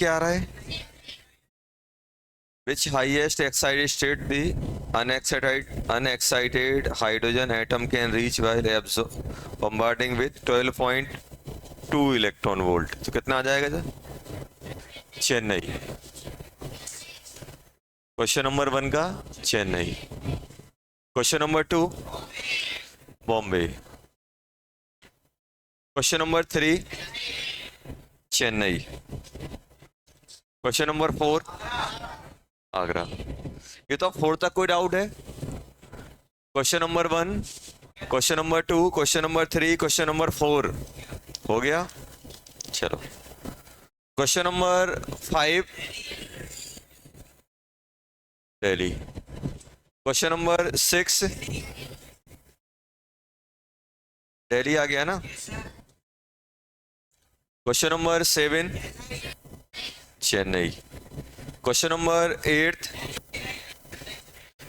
क्या आ रहा है? Which highest excited state the unexcited hydrogen atom can reach while bombarding with 12.2 electron volt. तो कितना आ जाएगा सर? चेन्नई। क्वेश्चन नंबर 1 का Chennai. Question number 2 Bombay. Question number 3 Chennai. Question number 4 Agra. ये तो 4 तक कोई डाउट है? Question number 1, question number 2, question number 3, question number 4 हो गया। चलो question number 5 Delhi. Question number 6 Delhi आ गया ना। Question number 7 Chennai. Question number 8,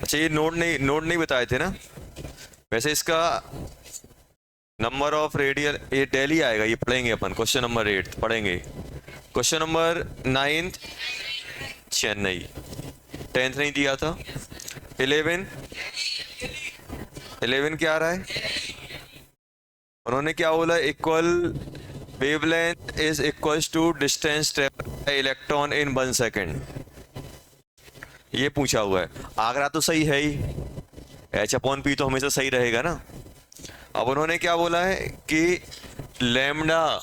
अच्छा ये नोट नहीं बताए थे ना। वैसे इसका नंबर ऑफ रेडियल ये दिल्ली आएगा, ये पढ़ेंगे अपन। क्वेश्चन नंबर 8 पढ़ेंगे। Question number 9 Chennai. 10th नहीं दिया था। 11 क्या आ रहा है? उन्होंने क्या बोला? Equal wavelength is equals to distance travelled by electron in 1 second. ये पूछा हुआ है। आगरा तो सही है ही, H/P तो हमेशा सही रहेगा ना। अब उन्होंने क्या बोला है कि लैम्डा,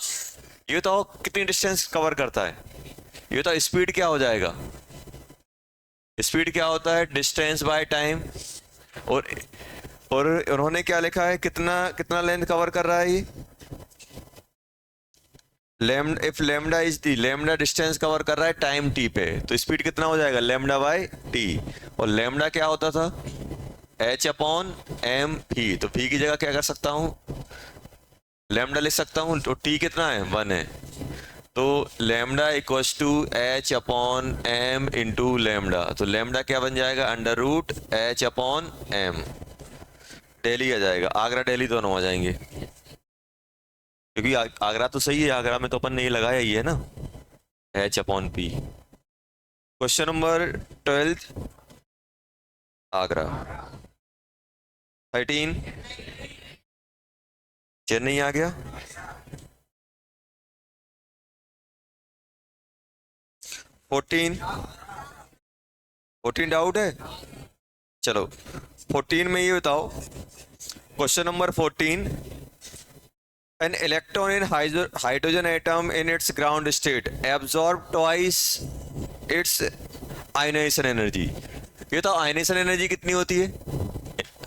ये तो कितनी डिस्टेंस कवर करता है? ये तो स्पीड क्या हो जाएगा? स्पीड क्या होता है? Distance by time. और उन्होंने क्या लिखा है? कितना कितना लेंथ कवर कर रहा है ये? Lambda, if lambda is the, lambda distance cover कर रहा है टाइम टी पे, तो स्पीड कितना हो जाएगा? Lambda by T. और लैम्डा क्या होता था? H/m v। तो v की जगह क्या कर सकता हूं? लैम्डा लिख सकता हूं। तो t कितना है? 1 है। तो lambda equals to H/m into lambda. तो लैम्डा क्या बन जाएगा? √H/m। दिल्ली आ जाएगा। आगरा दिल्ली दोनों आ जाएंगे, क्योंकि आगरा तो सही है। आगरा में तो अपन ने ये लगाया ही है ना, H/P। Question number 12 Agra. 13 Chennai आ गया। 14 डाउट है? चलो 14 में ये बताओ। Question number 14, an electron in hydrogen atom in its ground state absorb twice its ionization energy। ये तो आयनेशन एनर्जी कितनी होती है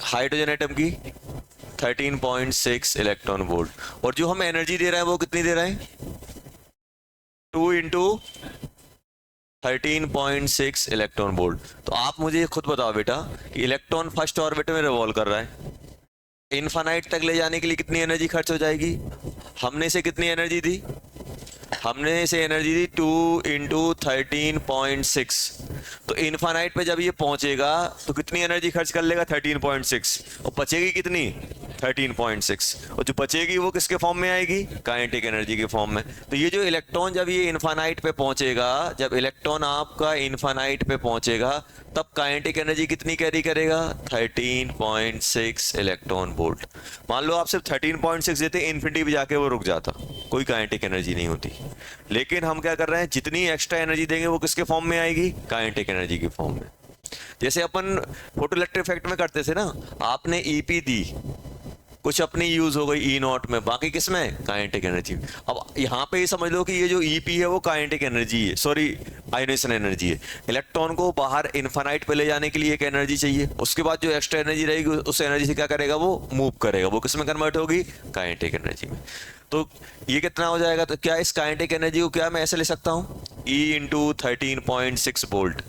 हाइड्रोजन एटम की? 13.6 इलेक्ट्रॉन वोल्ट। और जो हम एनर्जी दे रहे हैं वो कितनी दे रहे हैं? 2 इंटू 13.6 इलेक्ट्रॉन वोल्ट। तो आप मुझे खुद बताओ बेटा कि इलेक्ट्रॉन फर्स्ट ऑर्बिट में रिवॉल्व कर रहा है, इनफाइनाइट तक ले जाने के लिए कितनी एनर्जी खर्च हो जाएगी? हमने इसे कितनी एनर्जी दी? हमने इसे एनर्जी दी 2 इंटू 13.6। तो इनफाइनाइट पे जब ये पहुंचेगा तो कितनी एनर्जी खर्च कर लेगा? 13.6। और बचेगी कितनी? 13.6। और जो बचेगी वो किसके फॉर्म में आएगी? काइनेटिक एनर्जी के फॉर्म में। तो ये जो इलेक्ट्रॉन जब ये इनफाइनाइट पे पहुंचेगा, जब इलेक्ट्रॉन आपका इनफाइनाइट पे पहुंचेगा, तब काइनेटिक एनर्जी कितनी कैरी करेगा? 13.6 इलेक्ट्रॉन वोल्ट। मान लो आप सिर्फ 13.6 देते, इन्फिनिटी पे जाके वो रुक जाता, कोई काइनेटिक एनर्जी नहीं होती। लेकिन हम क्या कर रहे हैं? जितनी एक्स्ट्रा एनर्जी देंगे वो किसके फॉर्म में आएगी? काइनेटिक एनर्जी के फॉर्म में। जैसे अपन फोटो इलेक्ट्रिक इफेक्ट में करते थे ना, आपने ईपी दी, कुछ अपनी यूज हो गई ई नॉट में, बाकी किसमें? Kinetic energy. अब यहाँ पे ये समझ लो कि ये जो ईपी है वो काइनेटिक एनर्जी है, सॉरी आयोनेशन एनर्जी है। इलेक्ट्रॉन को बाहर इनफाइनाइट पे ले जाने के लिए एक एनर्जी चाहिए, उसके बाद जो एक्स्ट्रा एनर्जी रहेगी उस एनर्जी से क्या करेगा? वो मूव करेगा, वो किसमें कन्वर्ट होगी? काइनेटिक एनर्जी में। तो ये कितना हो जाएगा? तो क्या इस काइनेटिक एनर्जी को क्या मैं ऐसे ले सकता हूँ? E into 13.6 volt.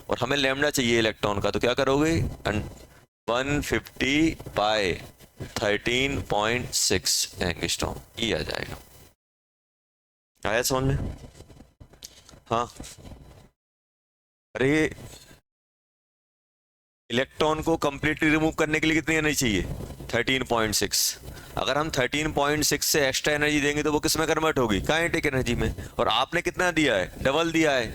और हमें लैम्डा चाहिए इलेक्ट्रॉन का, तो क्या करोगे? 150 बाय 13.6 एंगस्ट्रॉम, ये आ जाएगा। आया समझ में? हाँ। अरे इलेक्ट्रॉन को कंप्लीटली रिमूव करने के लिए कितनी एनर्जी चाहिए? 13.6। अगर हम 13.6 से एक्स्ट्रा एनर्जी देंगे तो वो किस में कन्वर्ट होगी? काइनेटिक एनर्जी में। और आपने कितना दिया है? डबल दिया है।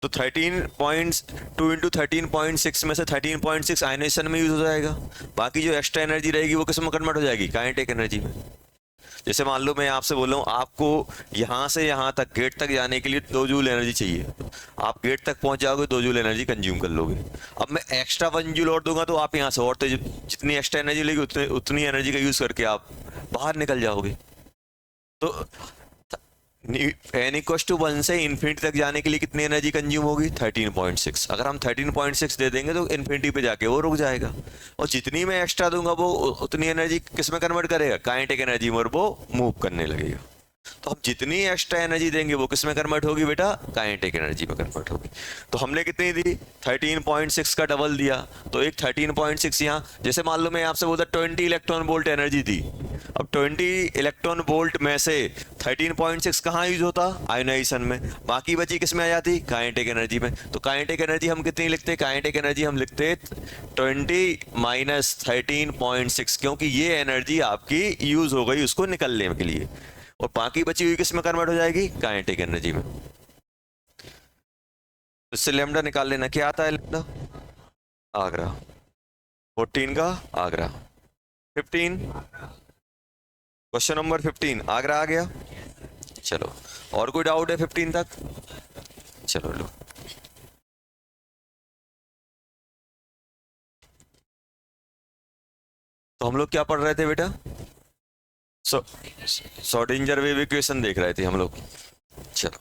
तो 13.2 इंटू 13.6 में से 13.6 आयनेशन में यूज हो जाएगा। बाकी जो एक्स्ट्रा एनर्जी रहेगी वो किस में कन्वर्ट हो जाएगी? काइनेटिक एनर्जी में। जैसे मान लो मैं आपसे बोल रहा हूँ आपको यहाँ से यहाँ तक गेट तक जाने के लिए 2 जूल एनर्जी चाहिए, आप गेट तक पहुंच जाओगे 2 जूल एनर्जी कंज्यूम कर लोगे। अब मैं एक्स्ट्रा 1 जूल और दूंगा तो आप यहाँ से और तेज जितनी एक्स्ट्रा एनर्जी लेगी उतनी एनर्जी का यूज करके आप बाहर निकल जाओगे। तो n इक्वल टू 1 से इन्फिनिटी तक जाने के लिए कितनी एनर्जी कंज्यूम होगी? 13.6। अगर हम 13.6 दे देंगे तो इन्फिनिटी पे जाके वो रुक जाएगा, और जितनी मैं एक्स्ट्रा दूंगा वो उतनी एनर्जी किस में कन्वर्ट करेगा? काइनेटिक एनर्जी में, और वो मूव करने लगेगा। तो हम जितनी एक्स्ट्रा एनर्जी देंगे वो किस में कन्वर्ट होगी बेटा? काइनेटिक एनर्जी में कन्वर्ट होगी। तो हमने कितनी दी? 13.6 का डबल दिया, तो एक 13.6 यहाँ, जैसे मान लो मैं आपसे बोलता 20 इलेक्ट्रॉन वोल्ट एनर्जी दी। अब 20 इलेक्ट्रॉन वोल्ट में से 13.6 कहाँ यूज होता? आयोनाइजेशन में। बाकी बची किस में आ जाती? काइनेटिक एनर्जी में। तो काइनेटिक एनर्जी हम कितनी लिखते? काइनेटिक एनर्जी हम लिखते 20 माइनस 13.6, क्योंकि ये एनर्जी आपकी यूज हो गई उसको निकलने के लिए, और बाकी बची हुई किस में कन्वर्ट हो जाएगी? काइनेटिक एनर्जी में। इससे लैम्डा निकाल लेना। क्या आता है लैम्डा? आगरा। 14 का आगरा। 15 क्वेश्चन नंबर 15 आगरा आ गया। चलो, और कोई डाउट है 15 तक? चलो लो। तो हम लोग क्या पढ़ रहे थे बेटा? श्रोडिंगर वेव इक्वेशन देख रहे थे हम लोग। चलो,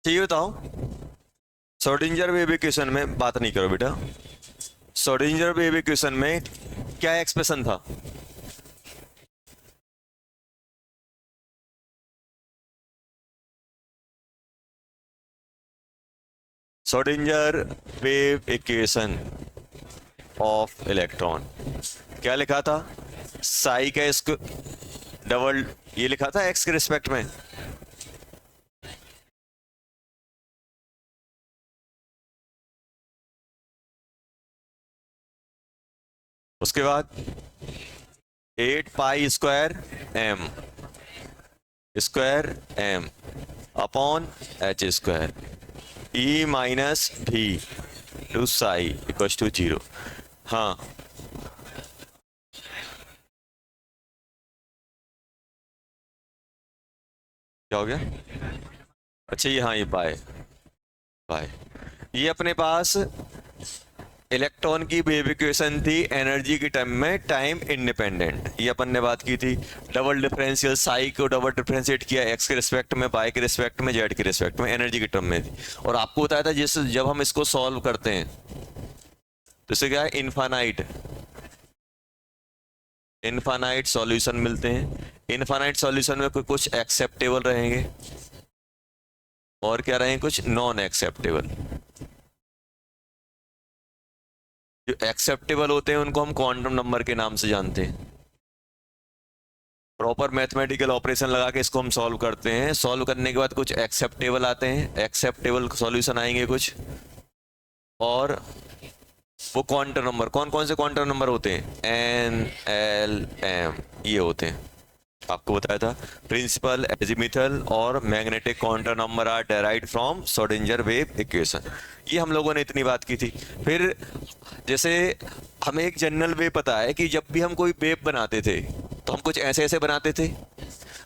ये बताओ, श्रोडिंगर वेव इक्वेशन में बात नहीं करो बेटा। श्रोडिंगर वेव इक्वेशन में क्या एक्सप्रेशन था? Schrodinger wave equation of electron क्या लिखा था? साई का इसको डबल ये लिखा था एक्स के रिस्पेक्ट में। उसके बाद 8 pi square M upon H square E minus V to psi equal to 0। हाँ, क्या हो गया? अच्छा, ये हाँ, ये बाय बाय, ये अपने पास इलेक्ट्रॉन की वेव इक्वेशन थी एनर्जी की टर्म में टाइम इंडिपेंडेंट। ये अपन ने बात की थी। डबल डिफरेंशियल साई को डबल डिफरेंशिएट किया एक्स के रिस्पेक्ट में, वाई के रिस्पेक्ट में, जेड के रिस्पेक्ट में, एनर्जी की टर्म में थी। और आपको बताया था जिस जब हम इसको सॉल्व करते हैं तो इसे क्या है? इनफाइनाइट सॉल्यूशन मिलते हैं। इनफाइनाइट सॉल्यूशन में कुछ एक्सेप्टेबल रहेंगे और क्या रहेंगे? कुछ नॉन एक्सेप्टेबल। जो एक्सेप्टेबल होते हैं उनको हम क्वांटम नंबर के नाम से जानते हैं। प्रॉपर मैथमेटिकल ऑपरेशन लगा के इसको हम सॉल्व करते हैं। सॉल्व करने के बाद कुछ एक्सेप्टेबल आते हैं, एक्सेप्टेबल सॉल्यूशन आएंगे कुछ, और वो क्वांटम नंबर कौन कौन से क्वांटम नंबर होते हैं? एन, एल, एम, ये होते हैं। आपको बताया था प्रिंसिपल, एजीमिथल और magnetic quantum number are derived from Schrodinger wave equation. ये हम लोगों ने इतनी बात की थी। फिर जैसे हमें एक जनरल वेव पता है कि जब भी हम कोई वेव बनाते थे तो हम कुछ ऐसे ऐसे बनाते थे।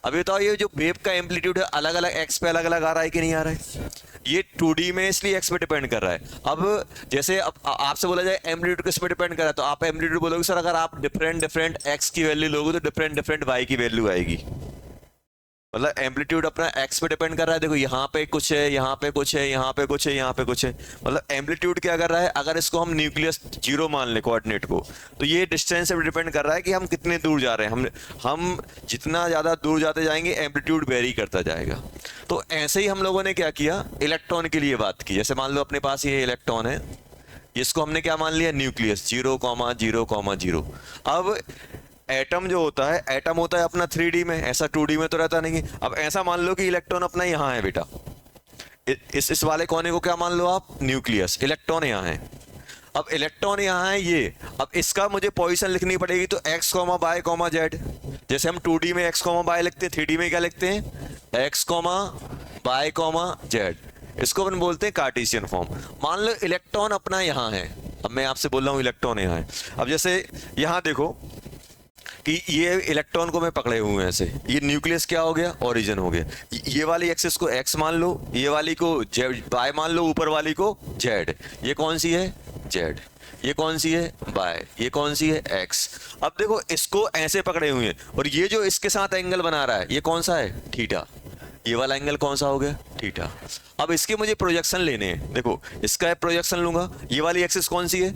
अभी बताओ, ये जो वेव का एम्पलीट्यूड है अलग अलग एक्स पे अलग अलग आ रहा है कि नहीं आ रहा है? ये 2D में इसलिए एक्स पे डिपेंड कर रहा है। अब जैसे अब आपसे बोला जाए एम्पलीट्यूड किस पे डिपेंड कर रहा है, तो आप एम्पलीट्यूड बोलोगे सर अगर आप डिफरेंट डिफरेंट एक्स की वैल्यू लोगे तो डिफरेंट डिफरेंट वाई की वैल्यू आएगी। मतलब एम्पलीट्यूड अपना एक्स पे डिपेंड कर रहा है। देखो यहाँ पे कुछ है, यहाँ पे कुछ है, यहाँ पे कुछ है, यहाँ पे कुछ है। मतलब एम्पलीट्यूड क्या कर रहा है? अगर इसको हम न्यूक्लियस 0 मान ले कोऑर्डिनेट को, तो ये डिस्टेंस से डिपेंड कर रहा है कि हम कितने दूर जा रहे हैं। हम जितना ज़्यादा दूर जाते जाएंगे एम्पलीट्यूड वेरी करता जाएगा। तो ऐसे ही हम लोगों ने क्या किया, इलेक्ट्रॉन के लिए बात की। जैसे मान लो अपने पास ये इलेक्ट्रॉन है, इसको हमने क्या मान लिया? न्यूक्लियस 0,0,0। अब एटम जो होता है, एटम होता है अपना 3D में, ऐसा 2D में तो रहता नहीं है। अब ऐसा मान लो कि इलेक्ट्रॉन अपना यहाँ है बेटा, इस वाले कोने को क्या मान लो आप, न्यूक्लियस, इलेक्ट्रॉन यहाँ है। अब इलेक्ट्रॉन यहाँ है ये, अब इसका मुझे पोजीशन लिखनी पड़ेगी, तो x, y, z। जैसे हम 2D में x, y लिखते हैं, 3D में क्या लिखते हैं, x, y, z। इसको अपन बोलते हैं कार्टेशियन फॉर्म। मान लो इलेक्ट्रॉन अपना यहाँ है, अब मैं आपसे बोल रहा हूँ इलेक्ट्रॉन यहाँ है। अब जैसे यहाँ देखो कि ये इलेक्ट्रॉन को मैं पकड़े हुए हैं ऐसे, ये न्यूक्लियस क्या हो गया, ओरिजिन हो गया। ये वाली एक्सिस को x मान लो, ये वाली को y मान लो, ऊपर वाली को z। ये कौन सी है, z। ये कौन सी है, y। ये कौन सी है, x। अब देखो इसको ऐसे पकड़े हुए हैं, और ये जो इसके साथ एंगल बना रहा है ये कौन सा है, थीटा। ये वाला एंगल कौन सा हो गया, थीटा। अब इसके मुझे प्रोजेक्शन लेने हैं, देखो इसका प्रोजेक्शन लूंगा। ये वाली एक्सिस कौन सी है,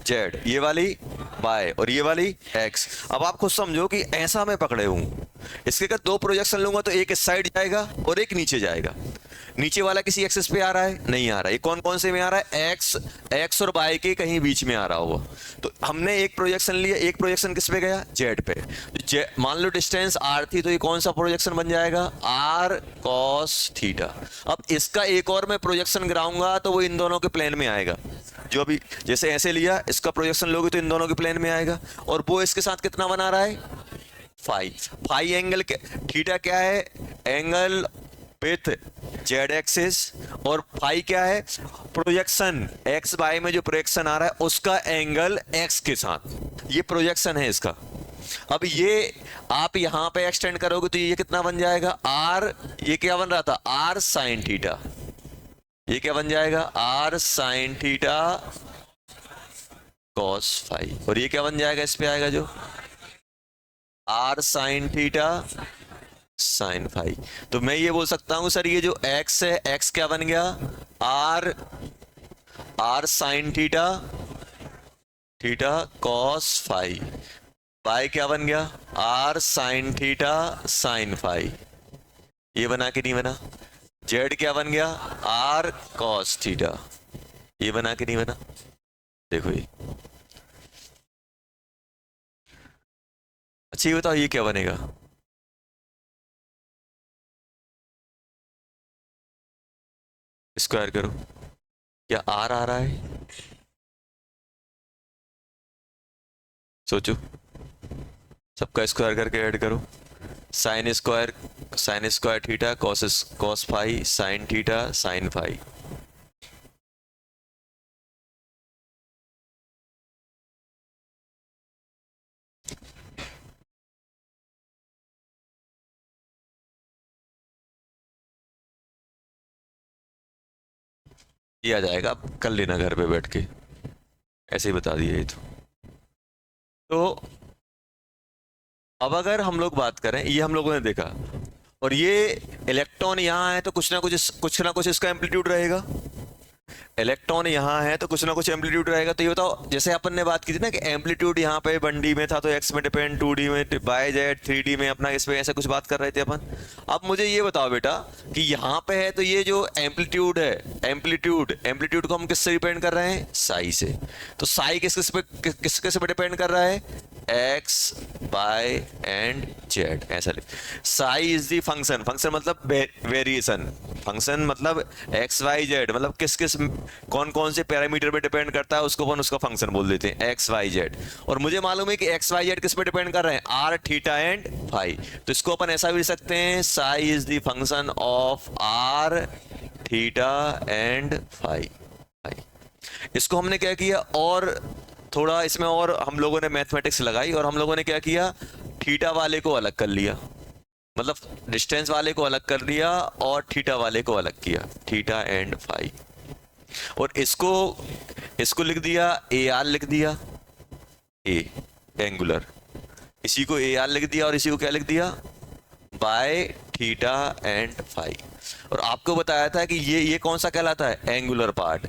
z, ये वाली y, और ये वाली x। अब आप खुद समझो कि ऐसा मैं पकड़े हूं, इसके अगर दो प्रोजेक्शन लूंगा तो एक इस साइड जाएगा और एक नीचे जाएगा। नीचे वाला किसी एक्सिस पे आ रहा है, नहीं आ रहा है। ये कौन कौन से में आ रहा है, x और y के कहीं बीच में आ रहा होगा। तो हमने एक प्रोजेक्शन लिया, एक प्रोजेक्शन किस पे गया, z पे। मान लो डिस्टेंस r थी, तो ये कौन सा प्रोजेक्शन बन जाएगा, r cos थीटा। अब इसका एक और मैं प्रोजेक्शन गिराऊंगा तो वो इन दोनों के प्लेन में आएगा। जो अभी जैसे ऐसे लिया, इसका प्रोजेक्शन लोगे तो इन दोनों के प्लेन में आएगा। और वो इसके साथ कितना बना रहा है, फाई। फाई एंगल, थीटा क्या है, एंगल विथ जेड एक्सिस, और फाई क्या है, प्रोजेक्शन एक्स वाई में जो प्रोजेक्शन आ रहा है उसका एंगल एक्स के साथ, ये प्रोजेक्शन है इसका। अब ये आप यहां पे एक्सटेंड करोगे तो ये कितना बन जाएगा, आर, ये क्या बन रहा था, आर साइन थीटा। ये क्या बन जाएगा, r sine theta cos phi. और ये क्या बन जाएगा, इस पे आएगा जो r sine theta sine phi. तो मैं ये बोल सकता हूं सर, ये जो x है, x क्या बन गया, r sine theta theta cos phi. Phi क्या बन गया, r sine theta sine phi. ये बना कि नहीं बना। z क्या बन गया, आर कॉस थीटा। ये बना कि नहीं बना। देखो ये, अच्छा ये बताओ ये क्या बनेगा, स्क्वायर करो, क्या आर आ रहा है, सोचो, सबका स्क्वायर करके ऐड करो। Sine square theta cos phi sine theta sine phi. ये आ जाएगा, आप कर लेना घर पे बैठ के, ऐसे ही बता दिया ये तो अब अगर हम लोग बात करें, ये हम लोगों ने देखा, और ये इलेक्ट्रॉन यहाँ है तो कुछ ना कुछ इसका एम्पलीट्यूड रहेगा। इलेक्ट्रॉन यहाँ है तो कुछ ना कुछ एम्पलीट्यूड रहेगा। तो ये बताओ, जैसे अपन ने बात की थी ना कि एम्पलीट्यूड यहाँ पे 1D में था तो x में डिपेंड, 2D में बाय जेड, 3D में अपना इस पे ऐसे कुछ बात कर रहे थे अपन। अब मुझे ये बताओ बेटा कि यहाँ पे है तो ये जो एम्पलीट्यूड है, एम्पलीट्यूड को हम किससे डिपेंड कर रहे हैं, साई से। तो साई किस पे डिपेंड कर रहा है, x, y एंड z। ऐसा लिख, Sai is the function, function मतलब वेरिएशन, फंक्शन मतलब x, y, z, मतलब किस कौन कौन से पैरामीटर पे डिपेंड करता है उसको अपन उसका फंक्शन बोल देते हैं, x, y, z। और मुझे मालूम है कि x, y, z किस पे डिपेंड कर रहे हैं, r, थीटा एंड फाई। तो इसको अपन ऐसा भी लिख सकते हैं, psi is the function of r, theta and phi. इसको हमने क्या किया, और थोड़ा इसमें और हम लोगों ने मैथमेटिक्स लगाई, और हम लोगों ने क्या किया, थीटा वाले को अलग कर लिया, मतलब डिस्टेंस वाले को अलग कर लिया और थीटा वाले को अलग किया, थीटा एंड फाई। और इसको लिख दिया, ए आर लिख दिया, ए एंगुलर, इसी को ए आर लिख दिया और इसी को क्या लिख दिया, बाय थीटा एंड फाई। और आपको बताया था कि ये कौन सा कहलाता है, एंगुलर पार्ट।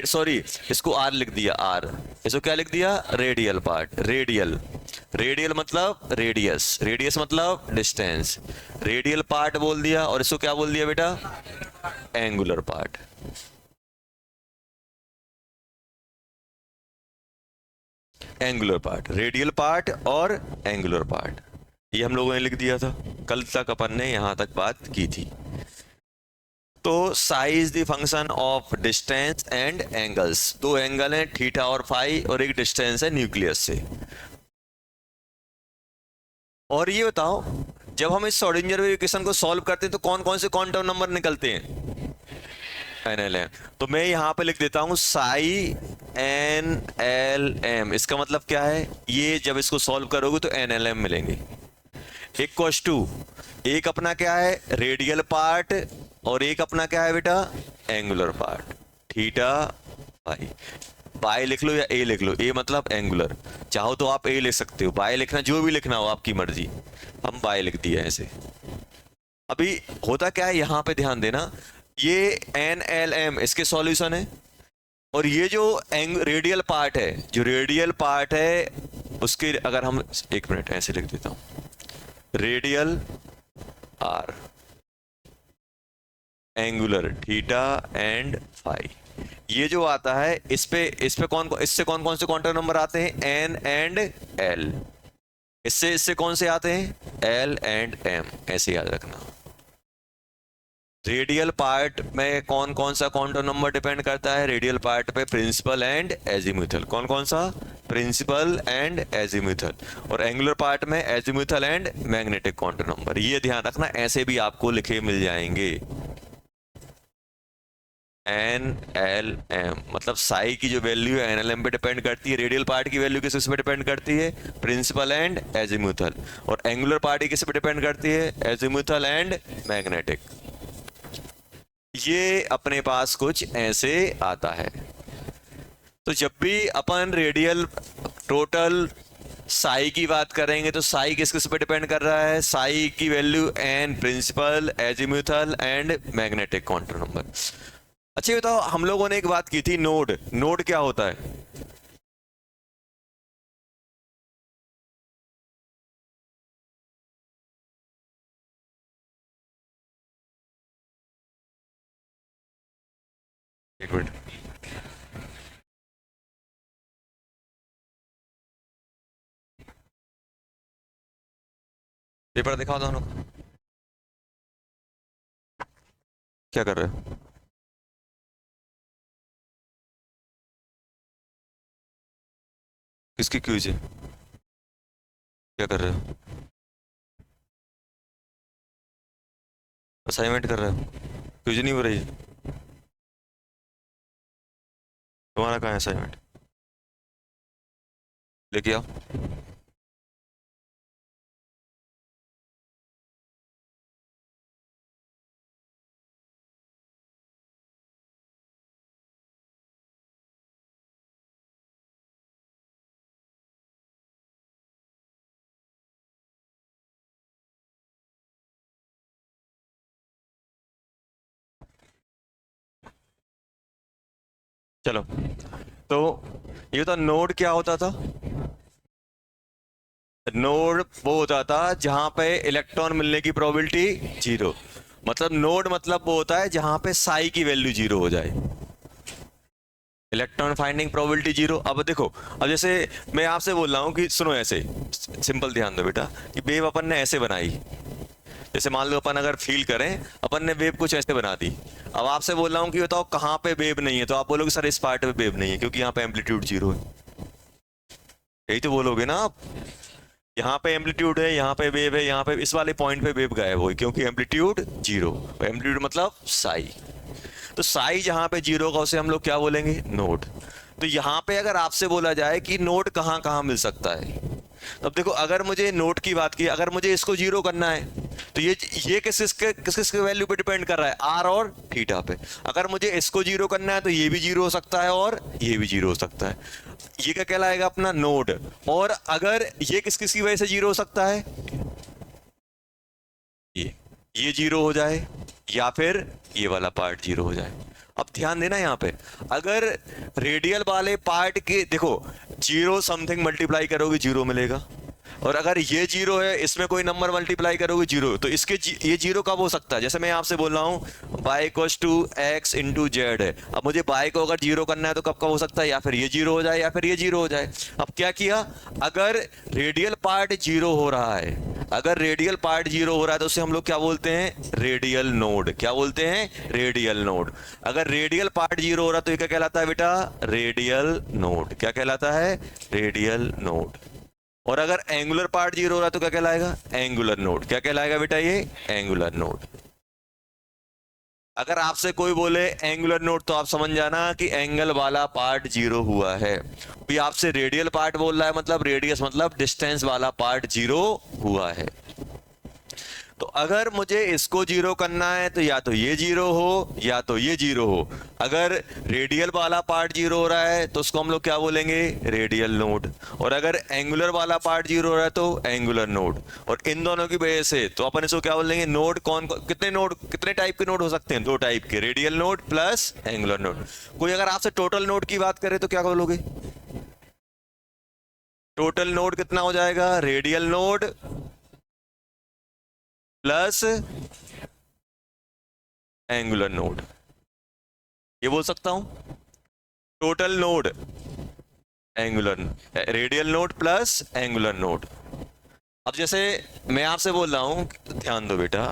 सॉरी, इसको आर लिख दिया, आर, इसको क्या लिख दिया, रेडियल पार्ट। रेडियल मतलब रेडियस मतलब डिस्टेंस, रेडियल पार्ट बोल दिया। और इसको क्या बोल दिया बेटा, angular part. Angular part, radial part और एंगुलर पार्ट, ये हम लोगों ने लिख दिया था कल तक, अपन ने यहां तक बात की थी। तो size the function of distance and angles, दो एंगल हैं थीटा और फाई, और एक डिस्टेंस है न्यूक्लियस से। और ये बताओ, जब हम इस श्रोडिंगर वेव इक्वेशन को सॉल्व करते हैं तो कौन कौन से क्वांटम नंबर निकलते हैं? NLM। तो मैं यहां पे लिख देता हूं साई NLM, इसका मतलब क्या है, ये जब इसको सॉल्व करोगे तो NLM मिलेंगे। इक्वल्स टू, एक अपना क्या है रेडियल पार्ट और एक अपना क्या है बेटा angular part, theta pi. By लिख लो या ए लिख लो, ए मतलब एंगुलर, चाहो तो आप ए लिख सकते हो, बाय लिखना जो भी लिखना हो आपकी मर्जी, हम बाय लिख दिया ऐसे। अभी होता क्या है, यहां पे ध्यान देना, ये NLM इसके सॉल्यूशन है, और ये जो रेडियल पार्ट है, जो रेडियल पार्ट है उसके, अगर हम एक मिनट ऐसे लिख देता हूं, radial r, angular theta and phi, ये जो आता है इस पे इससे कौन कौन से क्वांटम नंबर आते हैं, N एंड L, इससे कौन से आते हैं, L एंड M, ऐसे याद रखना। रेडियल पार्ट में कौन कौन सा क्वांटम नंबर डिपेंड करता है, रेडियल पार्ट पे प्रिंसिपल एंड एजीमुथल, कौन कौन सा, प्रिंसिपल एंड एजीमुथल, और एंगुलर पार्ट में azimuthal and magnetic quantum number, ये ध्यान रखना, ऐसे भी आपको लिखे मिल जाएंगे। NLM मतलब साई की जो वैल्यू है NLM पे डिपेंड करती है, रेडियल पार्ट की वैल्यू किस पे डिपेंड करती है, प्रिंसिपल एंड एजीमुथल, और एंगुलर पार्ट किस पे डिपेंड करती है, एजीमुथल एंड मैग्नेटिक। ये अपने पास कुछ ऐसे आता है। तो जब भी अपन रेडियल टोटल साई की बात करेंगे तो साई किस किस पे डिपेंड कर रहा है, साई की value N, principal, azimuthal and magnetic quantum number. अच्छा बताओ, हम लोगों ने एक बात की थी, नोड, नोड क्या होता है, एक मिनट, पेपर दिखाओ दोनों, क्या कर रहे हो, किसकी क्यूज है, क्या कर रहे हो, असाइनमेंट कर रहे हो, क्यूज नहीं हो रही है, तुम्हारा कहाँ है असाइनमेंट, लेके आओ। चलो, तो ये तो नोड क्या होता था, नोड वो होता था जहां पे इलेक्ट्रॉन मिलने की प्रोबेबिलिटी जीरो, मतलब नोड मतलब वो होता है जहां पे साई की वैल्यू जीरो हो जाए, इलेक्ट्रॉन फाइंडिंग प्रोबेबिलिटी जीरो। अब देखो, अब जैसे मैं आपसे बोल रहा हूँ कि सुनो, ऐसे सिंपल ध्यान दो बेटा, कि वेव अपन ने ऐसे बनाई, जैसे मान लो अपन अगर फील करें, अपन ने वेव कुछ ऐसे बना दी, अब आपसे बोल रहा हूँ कि बताओ कहाँ पे वेव नहीं है, तो आप बोलोगे सर इस पार्ट पे वेव नहीं है क्योंकि यहाँ पे एम्पलीट्यूड जीरो है, यही तो बोलोगे ना आप, यहाँ पे एम्पलीट्यूड है, यहाँ पे वेव है, यहाँ पे इस वाले पॉइंट पे वेव गायब हुई क्योंकि एम्पलीट्यूड जीरो, एम्पलीट्यूड मतलब साई, तो साई जहां पे जीरो का उसे हम लोग क्या बोलेंगे, नोड। तो यहां पे अगर आपसे बोला जाए कि नोड कहां कहां मिल सकता है, तब देखो, अगर मुझे नोड की बात की, अगर मुझे इसको जीरो करना है तो ये किस वैल्यू पे डिपेंड कर रहा है, आर और थीटा पे। अगर मुझे इसको जीरो करना है तो ये भी जीरो हो सकता है और ये भी जीरो हो सकता है, ये क्या कहलाएगा अपना नोड। और अगर ये किस किस की वजह से जीरो हो सकता है, ये जीरो हो जाए या फिर ये वाला पार्ट जीरो हो जाए। अब ध्यान देना यहाँ पे, अगर रेडियल वाले पार्ट के देखो जीरो समथिंग मल्टीप्लाई करोगे जीरो मिलेगा, और अगर ये जीरो है, इसमें कोई नंबर मल्टीप्लाई करोगे जीरो, तो इसके ये जीरो कब हो सकता है? जैसे मैं आपसे बोल रहा हूँ y equals to x into z है, अब मुझे y को अगर जीरो करना है तो कब कब हो सकता है? या फिर ये जीरो हो जाए या फिर ये जीरो हो जाए। अब क्या किया, अगर रेडियल पार्ट जीरो हो रहा है, अगर रेडियल पार्ट जीरो हो रहा है तो उसे हम लोग क्या बोलते हैं? Radial node. क्या बोलते हैं? Radial node. अगर रेडियल पार्ट जीरो हो रहा है तो ये क्या कहलाता है बेटा? Radial node. क्या कहलाता है? Radial node. और अगर एंगुलर पार्ट जीरो हो रहा है तो क्या कहलाएगा? Angular node. क्या कहलाएगा बेटा? ये एंगुलर नोड। अगर आपसे कोई बोले एंगुलर नोड तो आप समझ जाना कि एंगल वाला पार्ट जीरो हुआ है। भी आपसे रेडियल पार्ट बोल रहा है, मतलब रेडियस मतलब डिस्टेंस वाला पार्ट जीरो हुआ है। तो अगर मुझे इसको जीरो करना है तो या तो ये जीरो हो या तो ये जीरो हो। अगर रेडियल वाला पार्ट जीरो हो रहा है तो उसको हम लोग क्या बोलेंगे? Radial node. और अगर एंगुलर वाला पार्ट जीरो हो रहा है तो एंगुलर नोड। और इन दोनों की वजह से तो अपन इसको क्या बोलेंगे? नोड कितने नोड, कितने टाइप के नोड हो सकते हैं? दो टाइप के, radial node plus angular node. कोई अगर आपसे टोटल नोड की बात करे तो क्या बोलोगे? टोटल नोड कितना हो जाएगा? Radial node plus angular node. ये बोल सकता हूं, total node angular, radial node plus angular node. अब जैसे मैं आपसे बोल रहा हूं, ध्यान दो बेटा,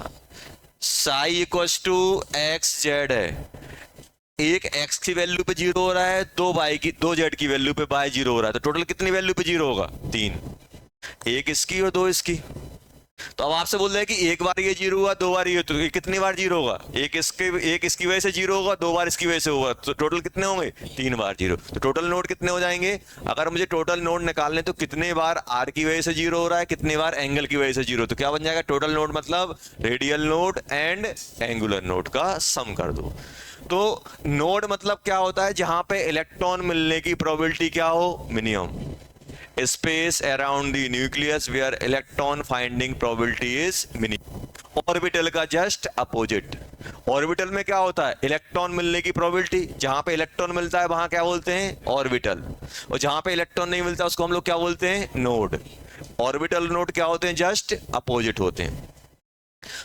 psi equals to x z है, एक एक्स की वैल्यू पे जीरो हो रहा है, दो जेड की वैल्यू पे बाय जीरो हो रहा है, तो टोटल कितनी वैल्यू पे जीरो होगा? 3। एक इसकी और दो इसकी। तो अब आपसे बोल रहे हैं कि एक बार ये जीरो हुआ, दो बार ये, तो ये कितनी बार जीरो होगा? एक इसकी वजह से जीरो होगा, दो बार इसकी वजह से होगा, तो टोटल कितने होंगे? 3 बार जीरो। तो टोटल नोड कितने हो जाएंगे? अगर मुझे टोटल नोड निकालने तो कितने बार आर की वजह से जीरो हो रहा है, कितने बार एंगल की वजह से जीरो, तो क्या बन जाएगा? टोटल नोड मतलब radial node and angular node का सम कर दो। तो नोड मतलब क्या होता है? जहां पे इलेक्ट्रॉन मिलने की प्रोबेबिलिटी क्या हो? Minimum. Space around the nucleus where electron finding probability is minimum. Orbital का जस्ट अपोजिट। ऑर्बिटल में क्या होता है? इलेक्ट्रॉन मिलने की प्रोबेबिलिटी, जहां पे इलेक्ट्रॉन मिलता है वहां क्या बोलते हैं? ऑर्बिटल। और जहां पे इलेक्ट्रॉन नहीं मिलता उसको हम लोग क्या बोलते हैं? नोड। ऑर्बिटल नोड क्या होते हैं? जस्ट अपोजिट होते हैं।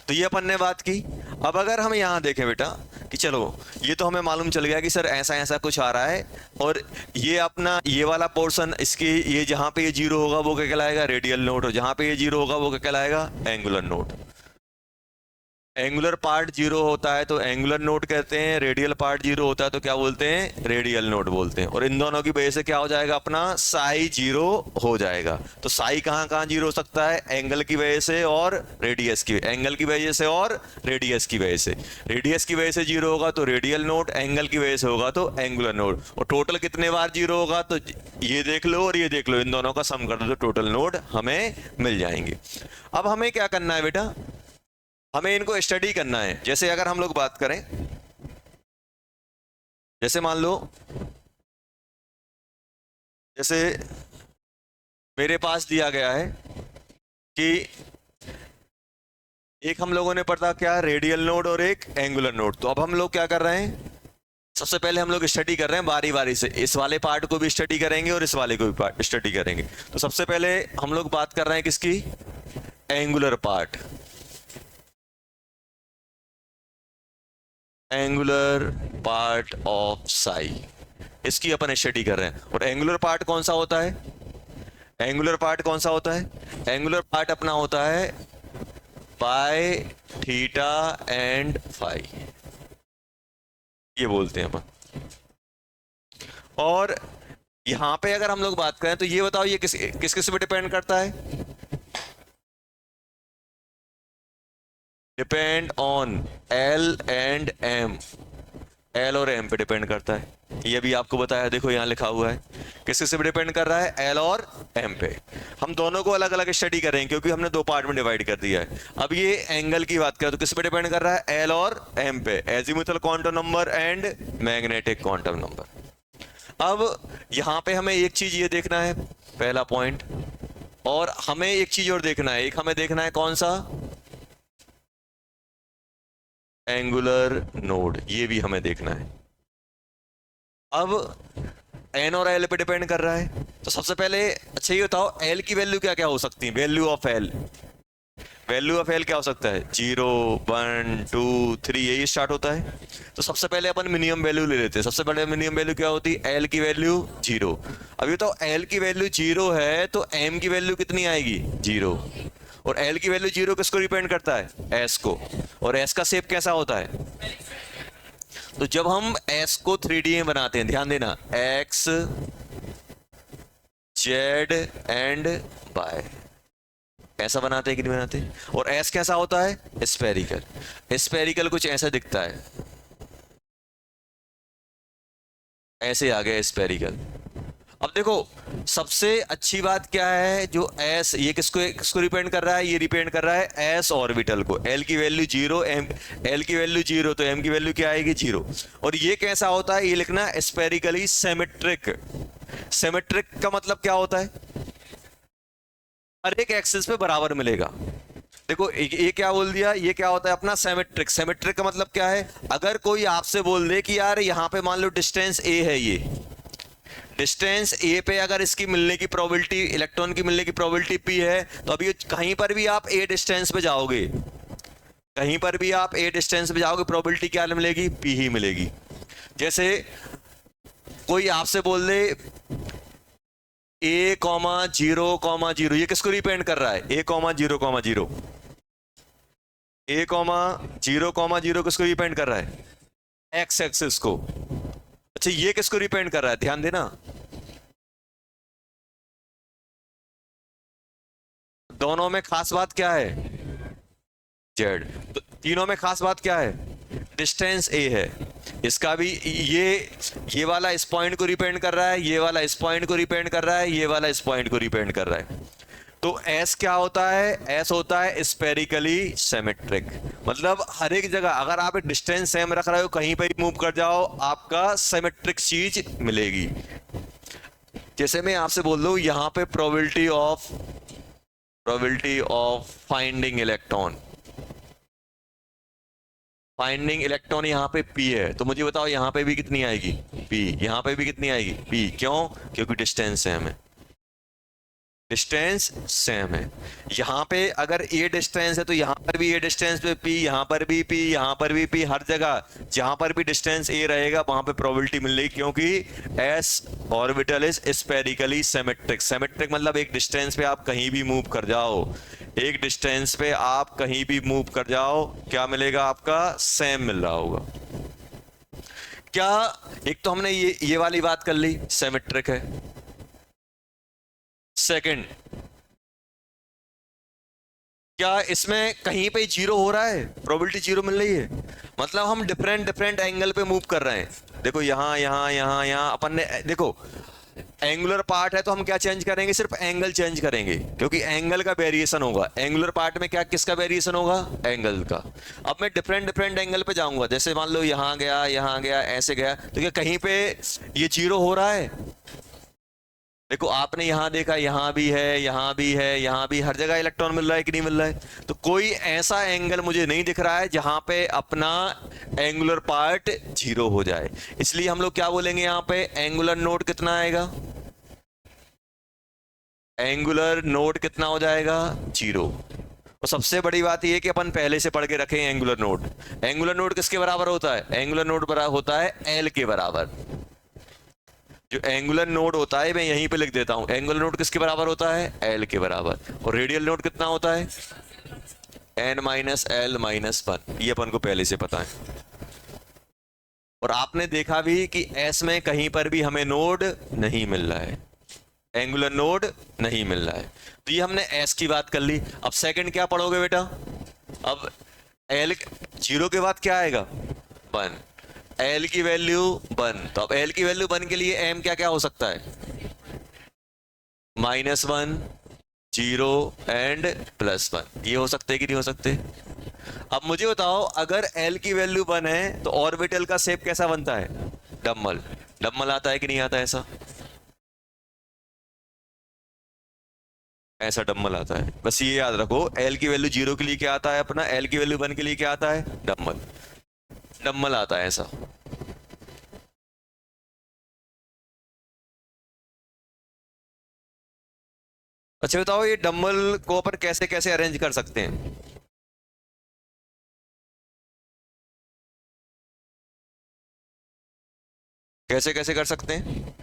तो ये अपन ने बात की। अब अगर हम यहां देखें बेटा कि चलो ये तो हमें मालूम चल गया कि सर ऐसा ऐसा कुछ आ रहा है, और ये अपना ये वाला पोर्शन, इसके ये जहां पे ये जीरो होगा वो क्या कहलाएगा? Radial node. और जहां पे ये जीरो होगा वो क्या कहलाएगा? Angular node. Angular part zero होता है तो एंगुलर नोड कहते हैं, रेडियल पार्ट जीरो होता है तो क्या बोलते हैं? रेडियल नोड बोलते हैं। और इन दोनों की वजह से क्या हो जाएगा? अपना साई जीरो हो जाएगा। तो साई कहां कहां जीरो हो सकता है? एंगल की वजह से और रेडियस की, एंगल की वजह से और रेडियस की वजह से। रेडियस की वजह से जीरो होगा तो रेडियल नोड, एंगल की वजह से होगा तो एंगुलर नोड। और टोटल कितने बार जीरो होगा? तो ये देख लो और ये देख लो, इन दोनों का सम कर दो तो टोटल नोड हमें मिल जाएंगे। अब हमें क्या करना है बेटा? हमें इनको स्टडी करना है। जैसे अगर हम लोग बात करें, जैसे मान लो जैसे मेरे पास दिया गया है कि एक हम लोगों ने पढ़ा क्या? रेडियल नोड और एक एंगुलर नोड। तो अब हम लोग क्या कर रहे हैं? सबसे पहले हम लोग स्टडी कर रहे हैं बारी बारी से, इस वाले पार्ट को भी स्टडी करेंगे और इस वाले को भी स्टडी करेंगे। तो सबसे पहले हम लोग बात कर रहे हैं किसकी? Angular part. Angular part of Sai, इसकी अपन स्टडी कर रहे हैं। और एंगुलर पार्ट कौन सा होता है? एंगुलर पार्ट कौन सा होता है? एंगुलर पार्ट अपना होता है पाई, थीटा एंड फाई, ये बोलते हैं अपन। और यहां पे अगर हम लोग बात करें तो ये बताओ ये किस किस पे डिपेंड करता है? Depend on l and m, l और एम पे डिपेंड करता है। ये भी आपको बताया, देखो यहां लिखा हुआ है किस किस पे डिपेंड कर रहा है? एल और एम पे। हम दोनों को अलग अलग स्टडी कर रहे हैं क्योंकि हमने दो पार्ट में डिवाइड कर दिया है। अब ये एंगल की बात करें तो किस पे डिपेंड कर रहा है? एल और एम पे, azimuthal quantum number and magnetic quantum number. अब यहां पे हमें एक चीज ये देखना है, पहला पॉइंट, और हमें एक चीज और देखना है। एक हमें देखना है कौन सा? एंगुलर नोड, ये भी हमें देखना है। अब एन और एल पे डिपेंड कर रहा है। तो सबसे पहले अच्छा ये बताओ एल की वैल्यू क्या क्या हो सकती है, value of L, value of L क्या हो सकता है, 0 1 2 3 यही स्टार्ट होता है। तो सबसे पहले अपन मिनिमम वैल्यू ले लेते हैं। सबसे पहले मिनिमम वैल्यू क्या होती है, एल की वैल्यू 0। अभी तो एल की वैल्यू 0 है तो एम की वैल्यू कितनी आएगी, 0। और एल की वैल्यू 0 किसको डिपेंड करता है, एस को। और एस का शेप कैसा होता है, तो जब हम एस को 3D में बनाते हैं, ध्यान देना, एक्स जेड एंड वाई, ऐसा बनाते हैं कि नहीं बनाते। और एस कैसा होता है, स्फेरिकल। स्फेरिकल कुछ ऐसा दिखता है, ऐसे आ गया स्फेरिकल। अब देखो सबसे अच्छी बात क्या है, जो एस ये किसको किसको रिप्रेजेंट कर रहा है, ये रिप्रेजेंट कर रहा है एस ऑर्बिटल को। एल की वैल्यू 0, एम एल की वैल्यू 0 तो एम की वैल्यू क्या आएगी, 0। और ये कैसा होता है, ये लिखना स्फेरिकली सिमेट्रिक। सिमेट्रिक का मतलब क्या होता है, हर एक एक्सिस पे बराबर मिलेगा। देखो ये क्या बोल दिया, ये क्या होता है अपना सिमेट्रिक। सिमेट्रिक का मतलब क्या है, अगर कोई आपसे बोल दे कि यार यहाँ पे मान लो डिस्टेंस ए है, ये डिस्टेंस ए पे अगर इसकी मिलने की प्रोबेबिलिटी, इलेक्ट्रॉन की मिलने की प्रोबेबिलिटी पी है, तो अभी कहीं पर भी आप ए डिस्टेंस पे जाओगे, कहीं पर भी आप ए डिस्टेंस पे जाओगे, प्रोबेबिलिटी क्या मिलेगी, पी ही मिलेगी। जैसे कोई आपसे बोल दे ए कॉमा 0, ये किसको रिप्रेजेंट कर रहा है, ए कॉमा 0, ए कॉमा 0, किसको रिप्रेजेंट कर रहा है, एक्स एक्सिस को। अच्छा ये किसको रिप्रेजेंट कर रहा है, ध्यान देना, दोनों में खास बात क्या है, जेड। तो तीनों में खास बात क्या है, डिस्टेंस ए है। इसका भी ये वाला इस पॉइंट को रिप्रेजेंट कर रहा है, ये वाला इस पॉइंट को रिप्रेजेंट कर रहा है, ये वाला इस पॉइंट को रिप्रेजेंट कर रहा है। तो एस क्या होता है, एस होता है स्पेरिकली सिमेट्रिक। मतलब हर एक जगह अगर आप एक डिस्टेंस सेम रख रहे हो, कहीं पर मूव कर जाओ, आपका सिमेट्रिक चीज मिलेगी। जैसे मैं आपसे बोल दूं यहां पे probability of finding electron, finding electron यहाँ पे P है, तो मुझे बताओ यहाँ पे भी कितनी आएगी, P। यहाँ पे भी कितनी आएगी, P। क्यों, क्योंकि डिस्टेंस सेम है, डिस्टेंस सेम है। यहाँ पे अगर ए डिस्टेंस है तो यहाँ पर भी ए डिस्टेंस पे P, यहाँ पर भी P, यहाँ पर भी P। हर जगह जहां पर भी डिस्टेंस ए रहेगा वहां पे प्रोबेबिलिटी मिलेगी, क्योंकि S orbital is spherically symmetric. Symmetric मतलब एक डिस्टेंस पे आप कहीं भी मूव कर जाओ, एक डिस्टेंस पे आप कहीं भी मूव कर जाओ, क्या मिलेगा आपका, सेम मिल रहा होगा। क्या, एक तो हमने ये वाली बात कर ली, सिमेट्रिक है। सेकंड, क्या इसमें कहीं पे 0 हो रहा है, प्रोबेबिलिटी 0 मिल रही है, मतलब हम डिफरेंट एंगल पे मूव कर रहे हैं। देखो यहां अपन ने, देखो एंगुलर पार्ट है तो हम क्या चेंज करेंगे, सिर्फ एंगल चेंज करेंगे, क्योंकि एंगल का वेरिएशन होगा। एंगुलर पार्ट में क्या, किसका वेरिएशन होगा, एंगल का। अब मैं डिफरेंट एंगल पे जाऊंगा, जैसे मान लो यहां गया ऐसे गया, तो क्या कहीं पे ये 0 हो रहा है, देखो आपने यहां देखा, यहां भी है, यहां भी है, यहां भी, हर जगह इलेक्ट्रॉन मिल रहा है कि नहीं मिल रहा है। तो कोई ऐसा एंगल मुझे नहीं दिख रहा है जहां पे अपना एंगुलर पार्ट 0 हो जाए। इसलिए हम लोग क्या बोलेंगे, यहां पे एंगुलर नोड कितना आएगा, एंगुलर नोड कितना हो जाएगा, 0। और सबसे बड़ी बात यह कि अपन पहले से पढ़ के रखे हैं एंगुलर नोड। एंगुलर नोड किसके बराबर होता है, एंगुलर नोड बराबर होता है एल के बराबर। जो एंगुलर नोड होता है मैं यहीं पे लिख देता हूं, एंगुलर नोड किसके बराबर होता है, एल के बराबर। और रेडियल नोड कितना होता है, n-l-1। ये अपन को पहले से पता है। और आपने देखा भी कि एस में कहीं पर भी हमें नोड नहीं मिल रहा है, एंगुलर नोड नहीं मिल रहा है। तो ये हमने एस की बात कर ली। अब सेकंड क्या पढ़ोगे बेटा, अब एल 0 के बाद क्या आएगा, 1, एल की वैल्यू 1। तो अब एल की वैल्यू 1 के लिए एम क्या क्या हो सकता है, -1, 0 एंड +1। ये हो सकते कि नहीं हो सकते। अब मुझे बताओ अगर एल की वैल्यू 1 है तो ऑर्बिटल का शेप कैसा बनता है, डम्बल। डम्बल आता है कि नहीं आता, ऐसा डम्बल आता है। बस ये याद रखो, एल की वैल्यू 0 के लिए क्या आता है अपना, एल की वैल्यू 1 के लिए क्या आता है, डम्बल। डम्बल आता है ऐसा। अच्छा बताओ, ये डम्बल को अपन कैसे कैसे अरेंज कर सकते हैं? कैसे कैसे कर सकते हैं?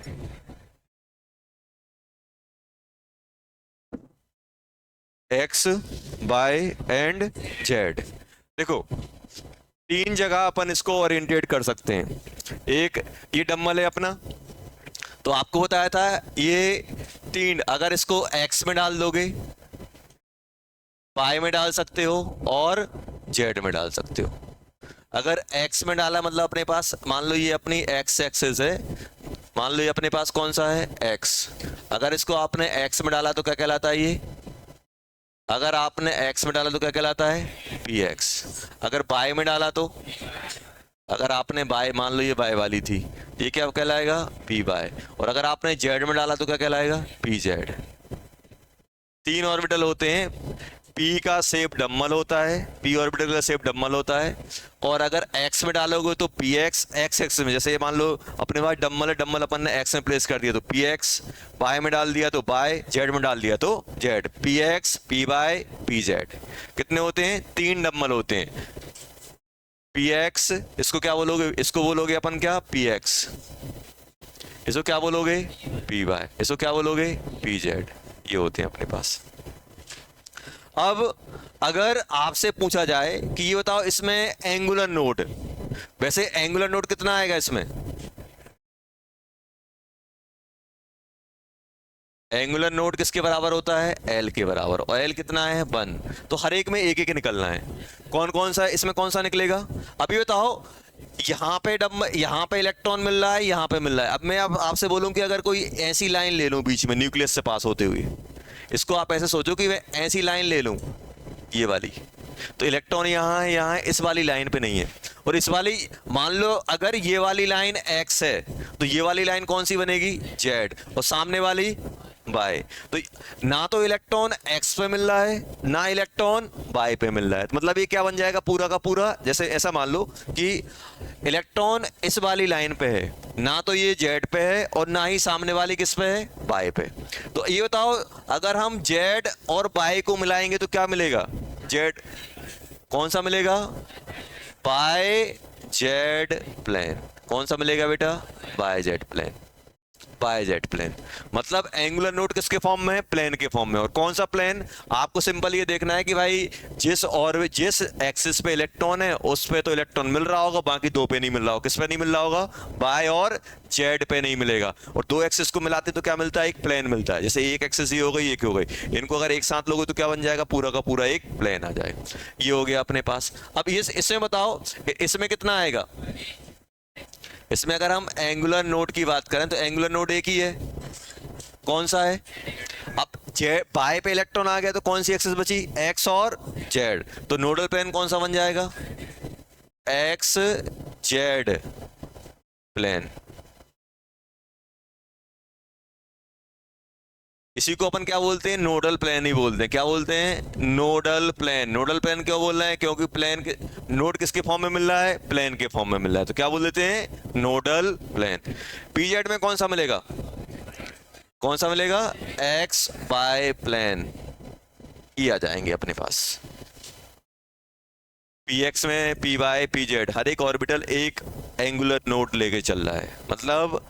X, y and z. देखो, तीन जगह अपन इसको ओरिएंटेट कर सकते हैं। एक, ये डम्बल है अपना, तो आपको बताया था ये तीन, अगर इसको एक्स में डाल दोगे, वाई में डाल सकते हो और जेड में डाल सकते हो। अगर एक्स में डाला मतलब अपने पास, मान लो ये अपनी एक्स एक्सिस है, मान लो ये अपने पास कौन सा है, एक्स। अगर इसको आपने एक्स में डाला तो क्या कहलाता है ये? अगर आपने एक्स में डाला तो क्या कहलाता है? P x. अगर बाय में डाला तो, अगर आपने बाय, मान लो ये बाय वाली थी, ये क्या कहलाएगा? P y. और अगर आपने जेड में डाला तो क्या कहलाएगा? P Z. तीन ऑर्बिटल होते हैं, पी का शेप डम्बल होता है, पी ऑर्बिटल का शेप डम्बल होता है। और अगर एक्स में डालोगे तो पी एक्स, एक्स एक्स में, जैसे मान लो अपने पास डम्बल है, डम्बल अपन ने एक्स में प्लेस कर दिया तो पी एक्स, बाय में डाल दिया तो बाय, जेड में डाल दिया तो z. P x, p y, p z. कितने होते हैं? तीन डम्बल होते हैं। पी एक्स, इसको क्या बोलोगे? इसको बोलोगे अपन क्या? P x. इसको क्या बोलोगे? P y. इसको क्या बोलोगे? P z. ये होते हैं अपने पास। अब अगर आपसे पूछा जाए कि ये बताओ इसमें एंगुलर नोड, वैसे एंगुलर नोड कितना आएगा इसमें? एंगुलर नोड किसके बराबर होता है? एल के बराबर। और एल कितना है? 1। तो हर एक में एक एक निकलना है। कौन कौन सा है इसमें, कौन सा निकलेगा? अभी बताओ, यहाँ पे यहाँ पे इलेक्ट्रॉन मिल रहा है, यहाँ पे मिल रहा है। अब मैं अब आपसे बोलूं कि अगर कोई ऐसी लाइन ले लूं बीच में न्यूक्लियस से पास होते हुए, इसको आप ऐसे सोचो कि मैं ऐसी लाइन ले लूं, ये वाली, तो इलेक्ट्रॉन यहाँ है, यहाँ है, इस वाली लाइन पे नहीं है। और इस वाली, मान लो अगर ये वाली लाइन x है तो ये वाली लाइन कौन सी बनेगी? z। और सामने वाली y। तो ना तो इलेक्ट्रॉन x पे मिल रहा है, ना इलेक्ट्रॉन y पे मिल रहा है। तो मतलब ये क्या बन जाएगा पूरा का पूरा? जैसे ऐसा मान लो कि इलेक्ट्रॉन इस वाली लाइन पे है, ना तो ये z पे है और ना ही सामने वाली किस पे है? y पे। तो ये बताओ, अगर हम z और y को मिलाएंगे तो क्या मिलेगा? z कौन सा मिलेगा? Y z plane. कौन सा मिलेगा बेटा? Y z plane. Y z plane. मतलब एंगुलर नोड किसके फॉर्म में है? प्लेन के फॉर्म में। और कौन सा प्लेन? आपको सिंपल ये देखना है कि भाई जिस एक्सिस पे इलेक्ट्रॉन है उस पे तो इलेक्ट्रॉन मिल रहा होगा, बाकी दो पे नहीं मिल रहा होगा। किस पे नहीं मिल रहा होगा? बाय और जेड पे नहीं मिलेगा। और दो एक्सिस को मिलाते तो क्या मिलता है? एक प्लेन मिलता है। जैसे एक एक्सिस ये हो गई, एक हो गई, इनको अगर एक साथ लोगे तो क्या बन जाएगा? पूरा का पूरा एक प्लेन आ जाएगा। ये हो गया अपने पास। अब ये इसमें बताओ, इसमें कितना आएगा? इसमें अगर हम एंगुलर नोड की बात करें तो एंगुलर नोड एक ही है। कौन सा है? अब बाय पे इलेक्ट्रॉन आ गया तो कौन सी एक्सिस बची? एक्स और जेड। तो नोडल प्लेन कौन सा बन जाएगा? X z plane. इसी को अपन क्या बोलते हैं? नोडल प्लेन ही बोलते हैं। क्या बोलते हैं? Nodal plane. नोडल प्लेन क्यों बोल रहे हैं? क्योंकि प्लेन के नोड किसके फॉर्म में मिल रहा है? प्लेन के फॉर्म में मिल रहा है, तो क्या बोल देते हैं? Nodal plane. पीजेड में कौन सा मिलेगा? कौन सा मिलेगा? X y plane. ये आ जाएंगे अपने पास। पी एक्स में पी वाई पी जेड, हर एक ऑर्बिटल एक एंगुलर नोड लेके चल रहा है। मतलब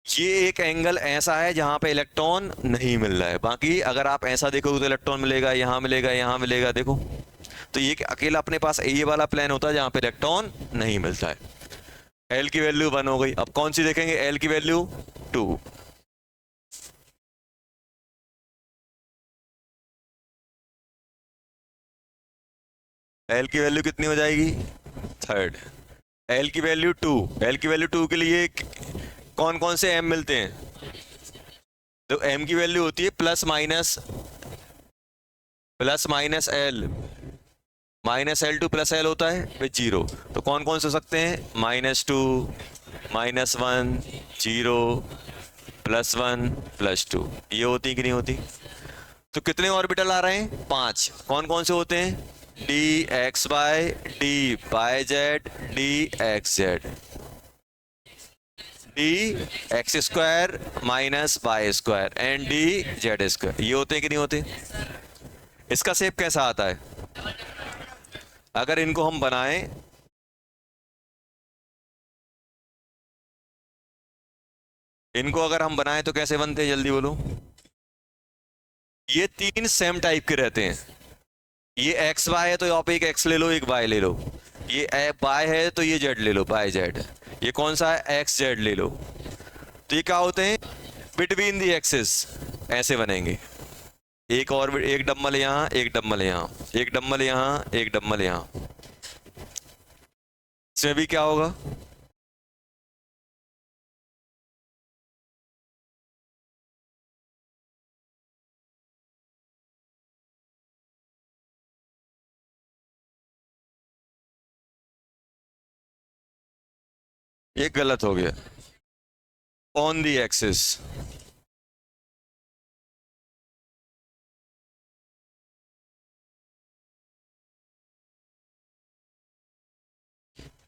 ये एक एंगल ऐसा है जहां पे इलेक्ट्रॉन नहीं मिल रहा है। बाकी अगर आप ऐसा देखोगे तो इलेक्ट्रॉन मिलेगा, यहां मिलेगा, यहां मिलेगा। देखो, तो ये अकेला अपने पास ये वाला प्लेन होता है जहां पे इलेक्ट्रॉन नहीं मिलता है। एल की वैल्यू 1 हो गई। अब कौन सी देखेंगे? एल की वैल्यू 2। एल की वैल्यू कितनी हो जाएगी? 3rd। एल की वैल्यू 2। एल की वैल्यू 2 के लिए कौन कौन से एम मिलते हैं? तो एम की वैल्यू होती है plus minus L. -L2 plus L होता है विद 0। तो कौन कौन से हो सकते हैं? -2, -1, 0, +1, +2। ये होती कि नहीं होती? तो कितने ऑर्बिटल आ रहे हैं? 5। कौन कौन से होते हैं? D x y d y z d x z. D x square minus y square and d z square, ये होते हैं कि नहीं होते? इसका शेप कैसा आता है? अगर इनको हम बनाएं, इनको अगर हम बनाएं तो कैसे बनते हैं, जल्दी बोलो। ये तीन सेम टाइप के रहते हैं। ये एक्स वाई है तो आप एक एक्स ले लो, एक वाई ले लो। ये वाई है तो ये जेड ले लो, वाई जेड। ये कौन सा है? एक्स जेड ले लो। तो ये क्या होते हैं? बिटवीन दी एक्सिस, ऐसे बनेंगे। एक और एक डम्बल यहाँ, एक डम्बल यहाँ, एक डम्बल यहाँ, एक डम्बल यहाँ। इसमें भी क्या होगा? ये गलत हो गया। ऑन दी एक्सिस,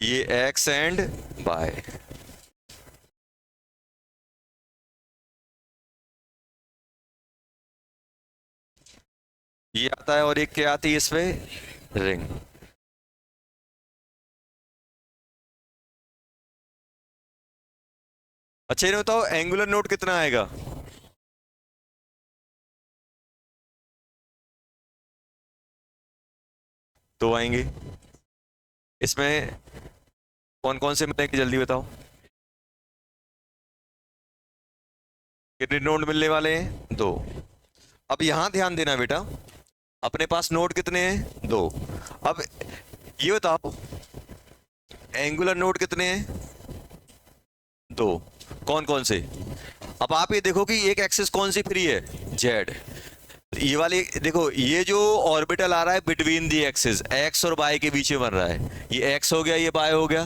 ये एक्स एंड वाई। ये आता है और एक क्या आती है इसमें? रिंग। अच्छा ये बताओ एंगुलर नोट कितना आएगा? दो आएंगे। इसमें कौन कौन से मिलेंगे, जल्दी बताओ। कितने नोड मिलने वाले हैं? दो। अब यहां ध्यान देना बेटा, अपने पास नोड कितने हैं? दो। अब ये बताओ एंगुलर नोड कितने हैं? दो। कौन कौन से? अब आप ये देखो कि एक एक्सिस कौन सी फ्री है? जेड। ये वाली देखो, ये जो ऑर्बिटल आ रहा है बिटवीन दी एक्सिस, एक्स और वाई के बीच में बन रहा है। ये एक्स हो गया, ये वाई हो गया,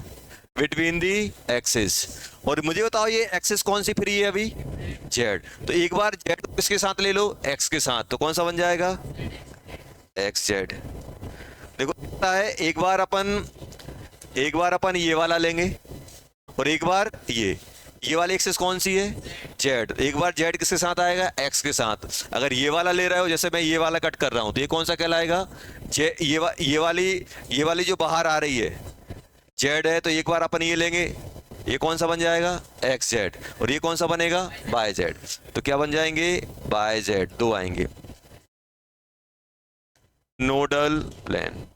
बिटवीन दी एक्सिस। और मुझे बताओ ये एक्सिस कौन सी फ्री है अभी? जेड। तो एक बार जेड किसके साथ ले लो? एक्स के साथ। तो कौन सा बन जाएगा? X Z. देखो पता है, एक बार अपन ये वाला लेंगे और एक बार ये वाली एक्सिस कौन सी है? जेड। एक बार जेड किसके साथ आएगा? एक्स के साथ। अगर ये वाला ले रहे हो, जैसे मैं ये वाला कट कर रहा हूं, तो ये कौन सा कहलाएगा? ये वाली जो बाहर आ रही है जेड है, तो एक बार अपन ये लेंगे, ये कौन सा बन जाएगा? X z. और ये कौन सा बनेगा? Y z. तो क्या बन जाएंगे? Y z. दो आएंगे। नोडल प्लेन,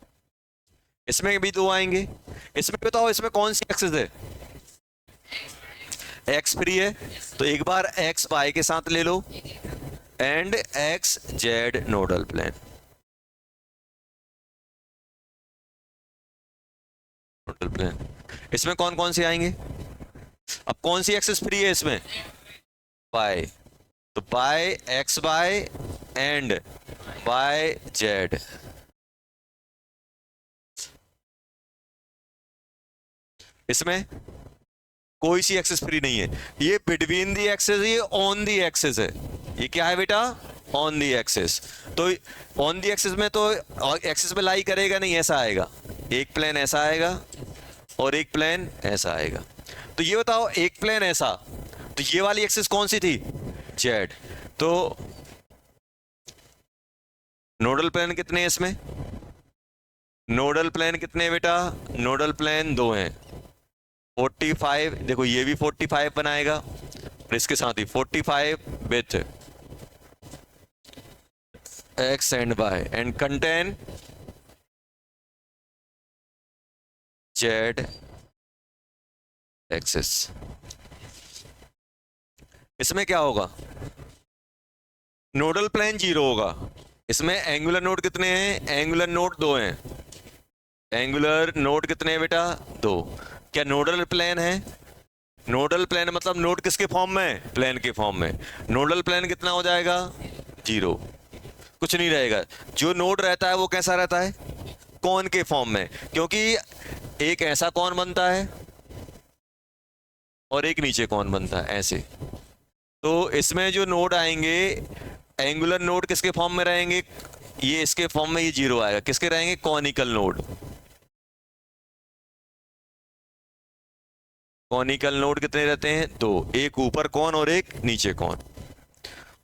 इसमें भी दो आएंगे। इसमें बताओ इसमें कौन सी एक्सिस है? एक्स फ्री है, तो एक बार एक्स वाई के साथ ले लो and X Z nodal plane. Nodal plane इसमें कौन कौन से आएंगे? अब कौन सी एक्सिस फ्री है इसमें? वाई। तो y x y and y z. इसमें कोई सी एक्सेस फ्री नहीं है। ये बिटवीन दी एक्सेस, ये ऑन दी एक्सेस है। ये क्या है बेटा? On the axes. तो ऑन दी एक्सेस में तो एक्सेस में लाई करेगा नहीं, ऐसा आएगा। एक प्लेन ऐसा आएगा और एक प्लेन ऐसा आएगा। तो ये बताओ एक प्लेन ऐसा, तो ये वाली एक्सेस कौन सी थी? जेड। तो नोडल प्लेन कितने हैं इसमें? नोडल प्लेन कितने हैं बेटा? नोडल प्लेन दो हैं। 45, देखो ये भी 45 बनाएगा और इसके साथ ही 45 with x and y and contain z axis. इसमें क्या होगा? नोडल प्लेन जीरो होगा। इसमें एंगुलर नोड कितने हैं? एंगुलर नोड दो हैं। एंगुलर नोड कितने हैं बेटा? दो। क्या नोडल प्लेन है? नोडल प्लेन मतलब नोड किसके फॉर्म में? प्लेन के फॉर्म में। नोडल प्लेन कितना हो जाएगा? जीरो। कुछ नहीं रहेगा। जो नोड रहता है वो कैसा रहता है? कौन के फॉर्म में, क्योंकि एक ऐसा कौन बनता है और एक नीचे कौन बनता है, ऐसे। तो इसमें जो नोड आएंगे एंगुलर नोड किसके फॉर्म में रहेंगे? ये इसके फॉर्म में, ये जीरो आएगा। किसके रहेंगे? Conical node. कॉनिकल नोड कितने रहते हैं? दो, एक ऊपर कौन और एक नीचे कौन।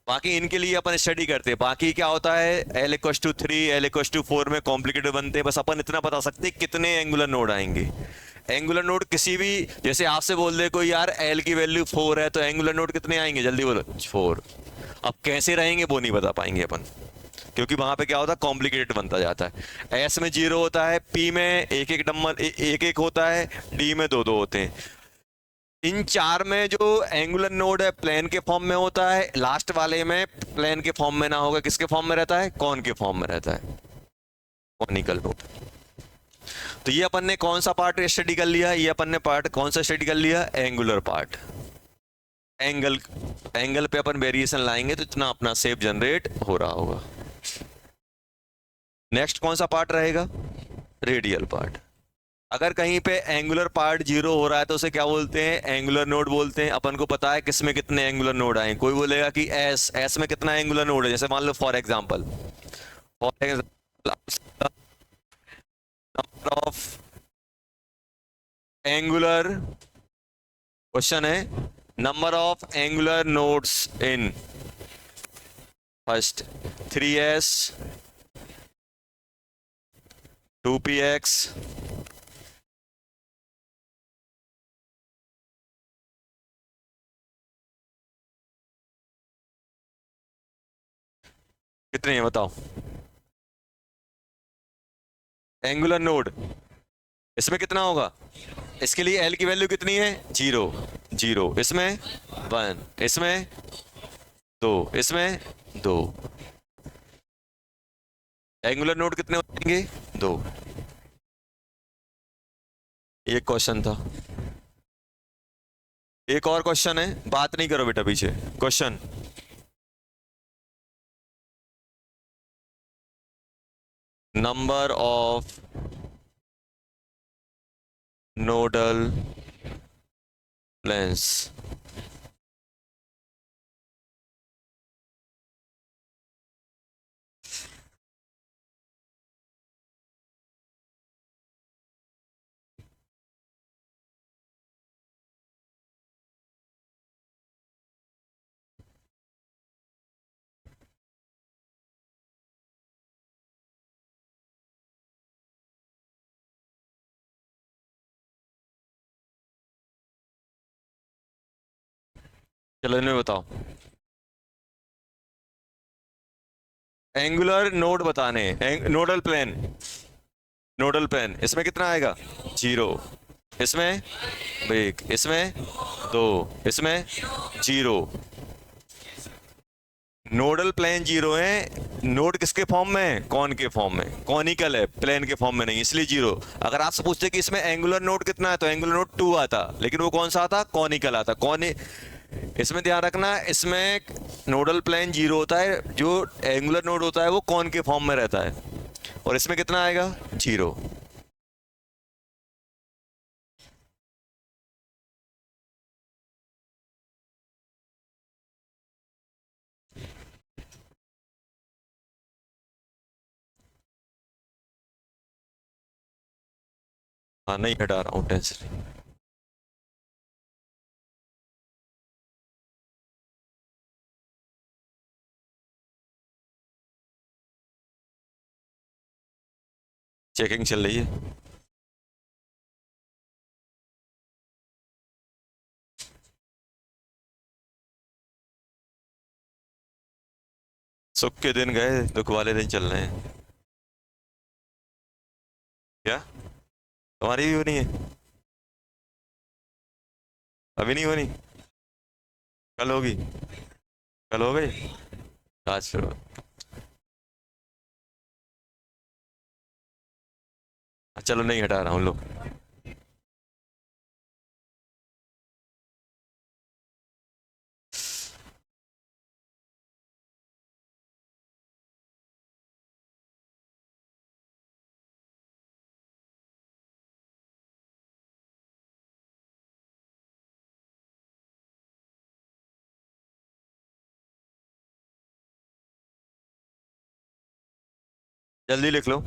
बाकी इनके लिए अपन स्टडी करते हैं। बाकी क्या होता है, l equals to 3, l equals to 4 में कॉम्प्लिकेटेड बनते हैं। बस अपन इतना बता सकते हैं कितने एंगुलर नोड आएंगे। एंगुलर नोड किसी भी, जैसे आपसे बोल दे कोई यार एल की वैल्यू 4 है, तो एंगुलर नोड कितने आएंगे? जल्दी बोलो, 4। अब कैसे रहेंगे वो नहीं बता पाएंगे अपन, क्योंकि वहां पे क्या होता है, कॉम्प्लिकेटेड बनता जाता है। एस में 0 होता है, पी में एक एक नंबर एक एक होता है, डी में दो दो होते हैं। इन चार में जो एंगुलर नोड है प्लेन के फॉर्म में होता है, लास्ट वाले में प्लेन के फॉर्म में ना होगा, किसके फॉर्म में रहता है? कॉन के फॉर्म में रहता है, कॉनिकल नोड। तो ये अपन ने कौन सा पार्ट स्टडी कर लिया? ये अपन ने पार्ट कौन सा स्टडी कर लिया? Angular part. एंगल, एंगल पे अपन वेरिएशन लाएंगे तो इतना अपना शेप जनरेट हो रहा होगा। नेक्स्ट कौन सा पार्ट रहेगा? Radial part. अगर कहीं पे एंगुलर पार्ट 0 हो रहा है तो उसे क्या बोलते हैं? एंगुलर नोड बोलते हैं। अपन को पता है किसमें कितने एंगुलर नोड आए। कोई बोलेगा कि एस में कितना एंगुलर नोड है, जैसे मान लो for example number of angular, question है number of angular nodes in first 3s 2px कितने हैं बताओ? एंगुलर नोड इसमें कितना होगा? इसके लिए एल की वैल्यू कितनी है? 0 0, इसमें 1, इसमें 2, इसमें 2। एंगुलर नोड कितने हो जाएंगे? 2। ये क्वेश्चन था। एक और क्वेश्चन है, बात नहीं करो बेटा पीछे। Question, number of nodal planes चलो इनमें बताओ। एंगुलर नोड बताने, नोडल प्लेन, नोडल प्लेन इसमें कितना आएगा? 0, इसमें 1, इसमें 2, इसमें 0। नोडल प्लेन 0 है। नोड किसके फॉर्म में है? कॉन के फॉर्म में। कॉनिकल है, प्लेन के फॉर्म में नहीं, इसलिए 0। अगर आपसे पूछते कि इसमें एंगुलर नोड कितना है, तो एंगुलर नोड 2 आता, लेकिन वो कौन सा आता? कॉनिकल आता। इसमें ध्यान रखना, इसमें नोडल प्लेन 0 होता है, जो एंगुलर नोड होता है वो कॉन के फॉर्म में रहता है। और इसमें कितना आएगा? 0। हाँ नहीं हटा रहा हूँ, टेंशन नहीं। चेकिंग चल रही है। सुख के दिन गए, दुख वाले दिन चल रहे हैं। क्या तुम्हारी भी होनी है? अभी नहीं होनी? कल होगी? कल हो गई? आज फिर चलो नहीं हटा रहा हूँ, लो। जल्दी लिख लो।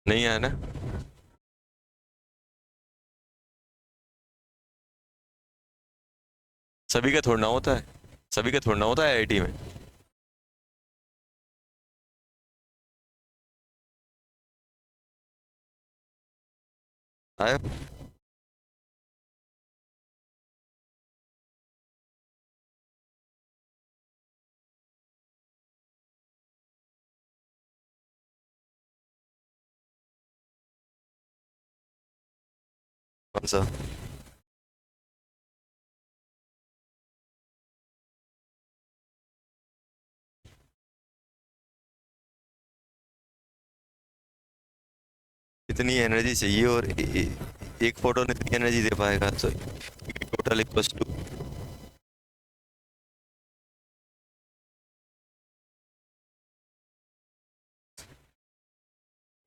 नहीं आया ना? सभी का थोड़ा ना होता है, सभी का थोड़ा ना होता है आईआईटी में। आया। कौन सा? इतनी एनर्जी चाहिए और एक फोटोन इतनी एनर्जी दे पाएगा, तो टोटल इक्वल्स टू।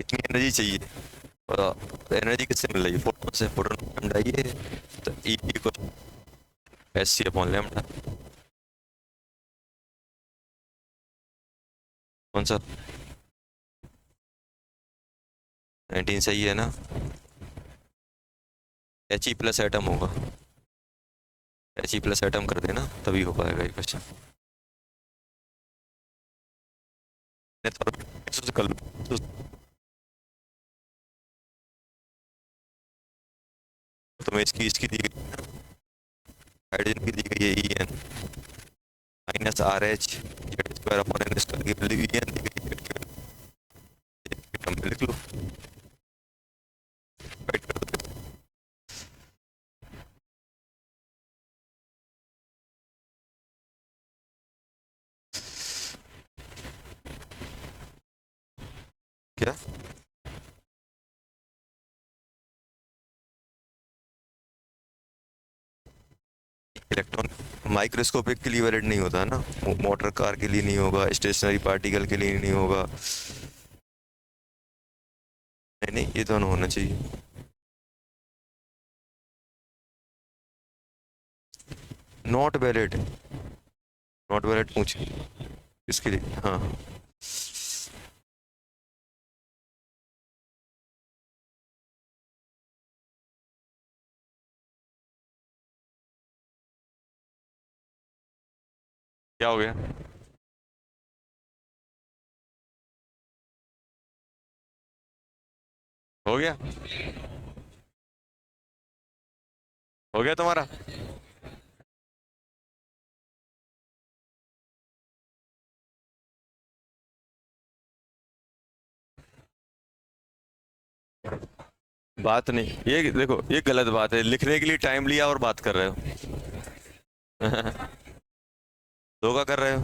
इतनी एनर्जी चाहिए, और एनर्जी किससे मिल रही है? फोटोन से। फोटोन हम डालिए तो E equal s c upon lambda. कौन सा? 19 सही है ना? एच ई प्लस एटम होगा, एच ई प्लस एटम कर देना तभी हो पाएगा ये क्वेश्चन। कर लो। तुम्हें इसकी इसकी दी गई, हाइड्रोजन की दी गई है E n minus R H Z square upon n square की वैल्यू ई एन दी गई है, टर्म में लिख लो, राइट कर दो। क्या? इलेक्ट्रॉन माइक्रोस्कोपिक के लिए वैलिड नहीं होता है ना, मोटर कार के लिए नहीं होगा, स्टेशनरी पार्टिकल के लिए नहीं होगा। नहीं नहीं, ये दोनों होना चाहिए। नॉट वैलिड, नॉट वैलिड पूछे इसके लिए, हाँ हाँ। क्या हो गया? हो गया? हो गया तुम्हारा? बात नहीं, ये देखो ये गलत बात है, लिखने के लिए टाइम लिया और बात कर रहे हो। धोखा कर रहे हो।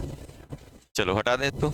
चलो हटा दे इसको।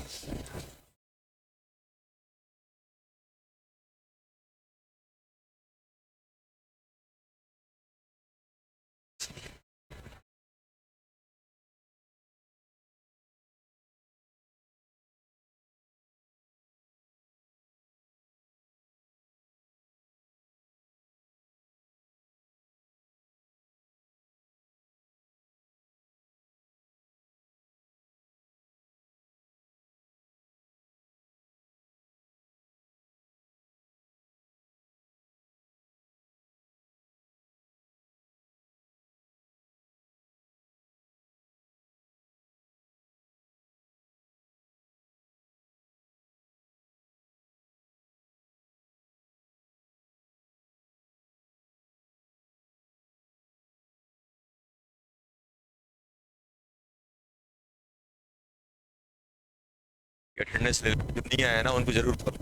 अटेंडेंस नहीं आया ना, उनको जरूर पता,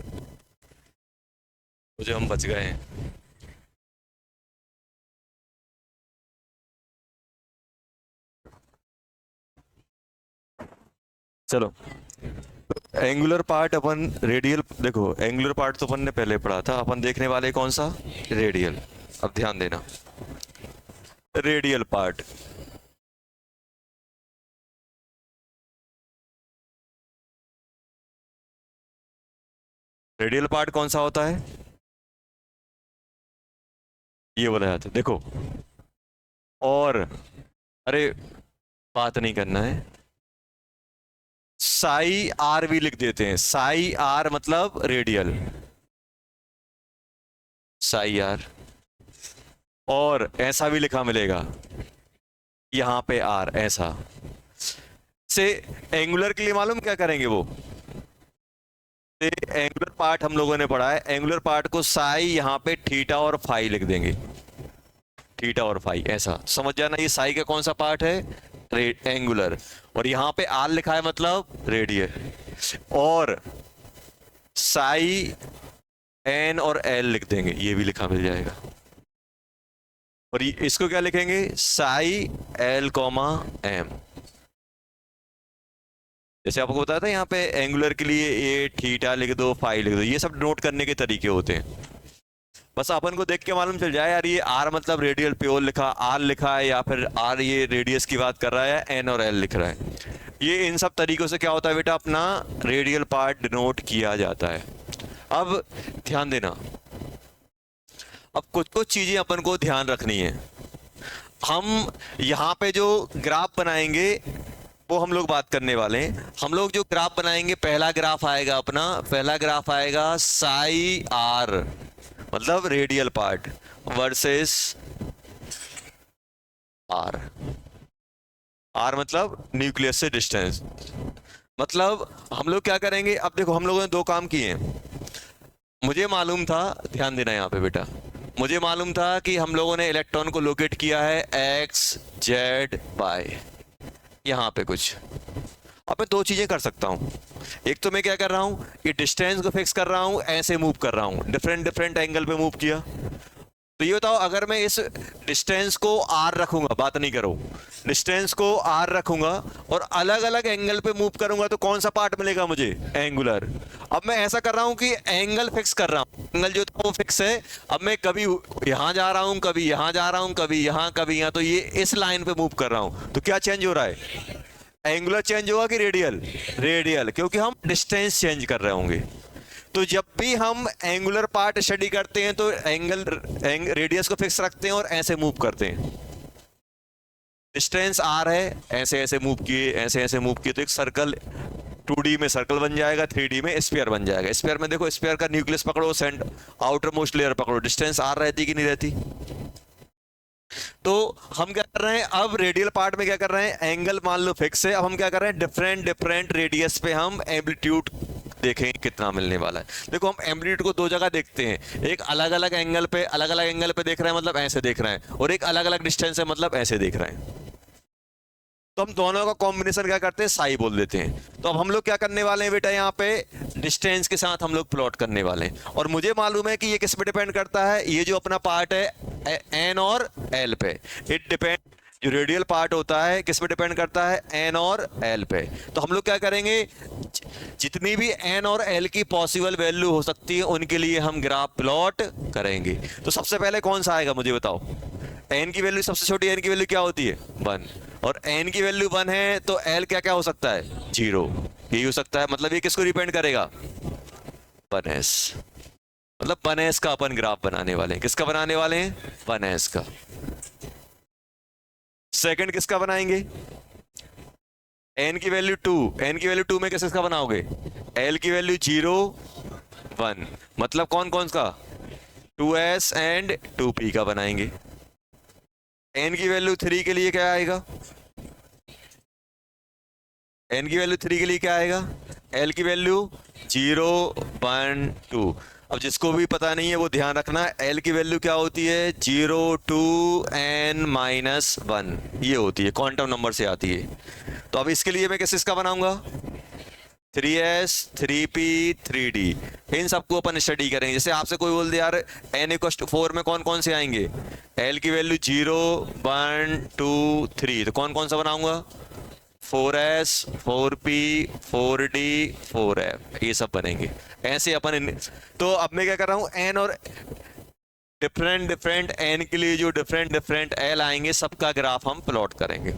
मुझे हम बच गए हैं। चलो, एंगुलर पार्ट अपन रेडियल, देखो एंगुलर पार्ट तो अपन ने पहले पढ़ा था, अपन देखने वाले कौन सा? रेडियल। अब ध्यान देना, रेडियल पार्ट। रेडियल पार्ट कौन सा होता है? ये बोला जाता है, देखो। और अरे, बात नहीं करना है, साई आर भी लिख देते हैं, साई आर मतलब रेडियल। साई आर, और ऐसा भी लिखा मिलेगा यहां पे आर ऐसा से। एंगुलर के लिए मालूम क्या करेंगे वो, एंगुलर पार्ट हम लोगों ने पढ़ा है, एंगुलर पार्ट को साई यहां पे थीटा और फाई लिख देंगे, थीटा और फाई ऐसा समझ जाना। ये साई का कौन सा पार्ट है, एंगुलर, और यहां पे आर लिखा है मतलब रेडियल, और साई एन और एल लिख देंगे, ये भी लिखा मिल जाएगा। और इसको क्या लिखेंगे, साई एल कॉमा एम। जैसे आपको बताया था यहाँ पे एंगुलर के लिए ये थीटा लिख दो, फाई लिख दो, ये सब नोट करने के तरीके होते हैं। बस अपन को देख के मालूम चल जाए यार ये आर मतलब रेडियल प्योर लिखा, आर लिखा है, या फिर आर ये रेडियस की बात कर रहा है, एन और एल लिख रहा है। ये इन सब तरीकों से क्या होता है बेटा, अपना रेडियल पार्ट डिनोट किया जाता है। अब ध्यान देना, अब कुछ कुछ चीजें अपन को ध्यान रखनी है। हम यहाँ पे जो ग्राफ बनाएंगे वो हम लोग बात करने वाले हैं। हम लोग जो ग्राफ बनाएंगे, पहला ग्राफ आएगा अपना, पहला ग्राफ आएगा साई आर मतलब radial part versus r, r मतलब न्यूक्लियस से डिस्टेंस। मतलब हम लोग क्या करेंगे, अब देखो हम लोगों ने दो काम किए हैं। मुझे मालूम था, ध्यान देना यहाँ पे बेटा, मुझे मालूम था कि हम लोगों ने इलेक्ट्रॉन को लोकेट किया है एक्स जेड वाई, यहाँ पे कुछ। अब मैं दो चीजें कर सकता हूँ, एक तो मैं क्या कर रहा हूँ, ये डिस्टेंस को फिक्स कर रहा हूँ, ऐसे मूव कर रहा हूँ, डिफरेंट डिफरेंट एंगल पे मूव किया। तो ये बताओ, अगर मैं इस डिस्टेंस को आर रखूंगा, बात नहीं करो, डिस्टेंस को आर रखूंगा और अलग अलग एंगल पे मूव करूंगा, तो कौन सा पार्ट मिलेगा मुझे, एंगुलर। अब मैं ऐसा कर रहा हूं कि एंगल फिक्स कर रहा हूं, एंगल जो था वो फिक्स है। अब मैं कभी यहां जा रहा हूं, कभी यहां जा रहा हूं, कभी यहां कभी यहां, तो ये इस लाइन पे मूव कर रहा हूं। तो क्या चेंज हो रहा है, एंगुलर चेंज होगा कि रेडियल, रेडियल, क्योंकि हम डिस्टेंस चेंज कर रहे होंगे। तो जब भी हम एंगुलर पार्ट स्टडी करते हैं तो एंगल रेडियस को फिक्स रखते हैं और ऐसे मूव करते हैं। डिस्टेंस आर है, ऐसे ऐसे मूव किए, ऐसे ऐसे मूव किए, तो एक सर्कल 2D में सर्कल बन जाएगा, 3D में स्फीयर बन जाएगा। स्फीयर में देखो, स्फीयर का न्यूक्लियस पकड़ो, सेंट आउटर मोस्ट लेयर पकड़ो, डिस्टेंस आर रहती कि नहीं रहती। तो हम क्या कर रहे हैं, अब रेडियल पार्ट में क्या कर रहे हैं, एंगल मान लो फिक्स है, अब हम क्या कर रहे हैं, डिफरेंट डिफरेंट रेडियस पे हम एम्पलीट्यूड देखेंगे कितना मिलने वाला है। देखो हम एम्पलीट्यूड को दो जगह देखते हैं, एक अलग अलग एंगल पे, अलग अलग एंगल पे देख रहे हैं मतलब ऐसे देख रहे हैं, और एक अलग अलग डिस्टेंस है मतलब ऐसे देख रहे हैं। तो हम दोनों का कॉम्बिनेशन क्या करते हैं, साई बोल देते हैं। तो अब हम लोग क्या करने वाले हैं बेटा, यहाँ पे डिस्टेंस के साथ हम लोग प्लॉट करने वाले हैं। और मुझे मालूम है कि ये किस पे डिपेंड करता है, ये जो अपना पार्ट है एन और एल पे, इट डिपेंड, जो रेडियल पार्ट होता है किस पे डिपेंड करता है, एन और एल पे। तो हम लोग क्या करेंगे, जितनी भी एन और एल की पॉसिबल वैल्यू हो सकती है उनके लिए हम ग्राफ प्लॉट करेंगे। तो सबसे पहले कौन सा आएगा मुझे बताओ, एन की वैल्यू सबसे छोटी, एन की वैल्यू क्या होती है 1, और एन की वैल्यू 1 है तो एल क्या क्या हो सकता है, 0, यही हो सकता है। मतलब ये किसको डिपेंड करेगा, 1s, मतलब 1s का अपन ग्राफ बनाने वाले हैं। किसका बनाने वाले हैं, 1s का। सेकंड किसका बनाएंगे, एन की वैल्यू 2, एन की वैल्यू 2 में किसका बनाओगे, एल की वैल्यू 0 1, मतलब कौन कौन सा, 2s एंड 2p का बनाएंगे। एन की वैल्यू 3 के लिए क्या आएगा, एन की वैल्यू 3 के लिए क्या आएगा, एल की वैल्यू 0 1 2। अब जिसको भी पता नहीं है वो ध्यान रखना, एल की वैल्यू क्या होती है, 0 2 n माइनस 1, ये होती है, क्वांटम नंबर से आती है। तो अब इसके लिए मैं किसका बनाऊंगा, 3s 3p 3d, इन सबको अपन स्टडी करेंगे। जैसे आपसे कोई बोल दे यार n = 4 में कौन कौन से आएंगे, l की वैल्यू 0 1 2 3, तो कौन कौन सा बनाऊंगा, 4s 4p 4d 4f, ये सब बनेंगे ऐसे अपन तो अब मैं क्या कर रहा हूं, n और डिफरेंट डिफरेंट n के लिए जो डिफरेंट डिफरेंट l आएंगे सबका ग्राफ हम प्लॉट करेंगे।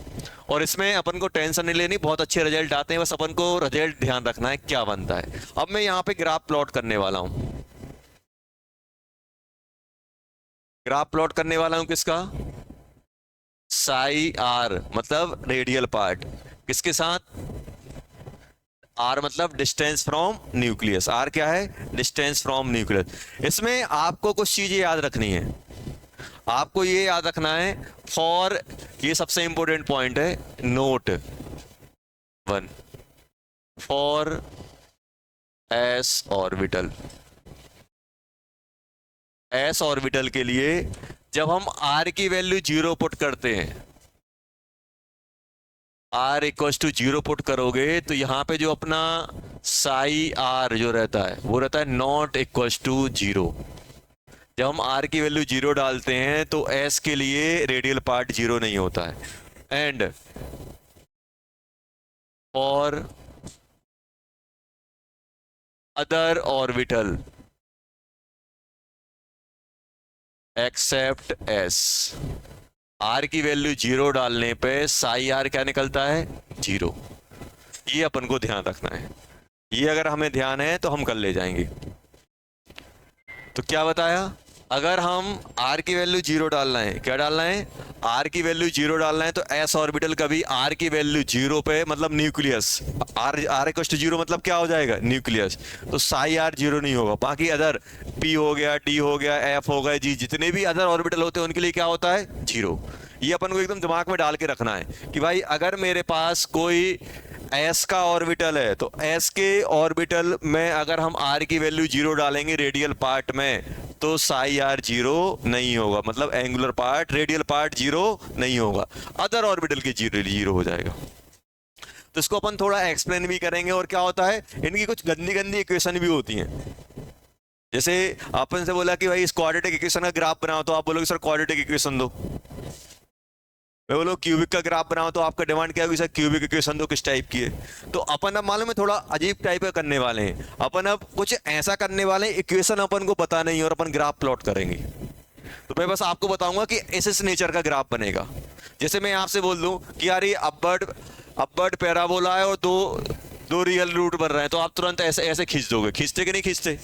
और इसमें अपन को टेंशन नहीं लेनी, बहुत अच्छे रिजल्ट आते हैं, बस अपन को रिजल्ट ध्यान रखना है क्या बनता है। अब मैं यहाँ पे ग्राफ प्लॉट करने वाला हूं, ग्राफ प्लॉट करने वाला हूं किसका, साई आर मतलब रेडियल पार्ट, किसके साथ, आर मतलब डिस्टेंस फ्रॉम न्यूक्लियस, आर क्या है, डिस्टेंस फ्रॉम न्यूक्लियस। इसमें आपको कुछ चीजें याद रखनी है, आपको ये याद रखना है फॉर, ये सबसे इंपॉर्टेंट पॉइंट है, note 1 for S orbital. S orbital के लिए जब हम आर की वैल्यू 0 पुट करते हैं, आर इक्वल टू 0 पुट करोगे तो यहां पे जो अपना साई आर जो रहता है वो रहता है नॉट इक्वल टू 0। जब हम आर की वैल्यू 0 डालते हैं तो एस के लिए रेडियल पार्ट 0 नहीं होता है। And for other orbital except s, r की वैल्यू 0 डालने पे साई आर क्या निकलता है, 0। ये अपन को ध्यान रखना है, ये अगर हमें ध्यान है तो हम कर ले जाएंगे। तो क्या बताया, अगर हम आर की वैल्यू 0 डालना है, क्या डालना है, आर की वैल्यू 0 डालना है, तो एस ऑर्बिटल कभी आर की वैल्यू 0 पे मतलब न्यूक्लियस, आर इक्वल टू 0 मतलब क्या हो जाएगा, न्यूक्लियस, तो साई आर 0 नहीं होगा। बाकी अदर पी हो गया, डी हो गया, एफ हो गया, जी, जितने भी अदर ऑर्बिटल होते हैं उनके लिए क्या होता है, 0। ये अपन को एकदम दिमाग में डाल के रखना है कि भाई अगर मेरे पास कोई एस का ऑर्बिटल है तो एस के ऑर्बिटल में अगर हम आर की वैल्यू 0 डालेंगे रेडियल पार्ट में तो साई आर 0 नहीं होगा, मतलब एंगुलर पार्ट, रेडियल पार्ट 0 नहीं होगा, अदर ऑर्बिटल के 0 हो जाएगा। तो इसको अपन थोड़ा एक्सप्लेन भी करेंगे। और क्या होता है, इनकी कुछ गंदी गंदी इक्वेशन भी होती हैं। जैसे अपन से बोला कि भाई इस क्वाड्रेटिक इक्वेशन का ग्राफ बनाओ, तो आप बोलोगे सर क्वाड्रेटिक इक्वेशन दो। मैं बोलो क्यूबिक का ग्राफ बनाओ, तो आपका डिमांड क्या होगी, सर क्यूबिक इक्वेशन दो, किस टाइप की है। तो अपन अब मालूम है थोड़ा अजीब टाइप का करने वाले हैं, अपन अब कुछ ऐसा करने वाले हैं, इक्वेशन अपन को पता नहीं और अपन ग्राफ प्लॉट करेंगे। तो मैं बस आपको बताऊंगा कि इस नेचर का ग्राफ बनेगा। जैसे मैं आपसे बोल दूं कि यार ये अपवर्ड पैराबोला है और दो रियल रूट बन रहे हैं, तो आप तुरंत ऐसे ऐसे खींच दोगे, खींचते कि नहीं खींचते।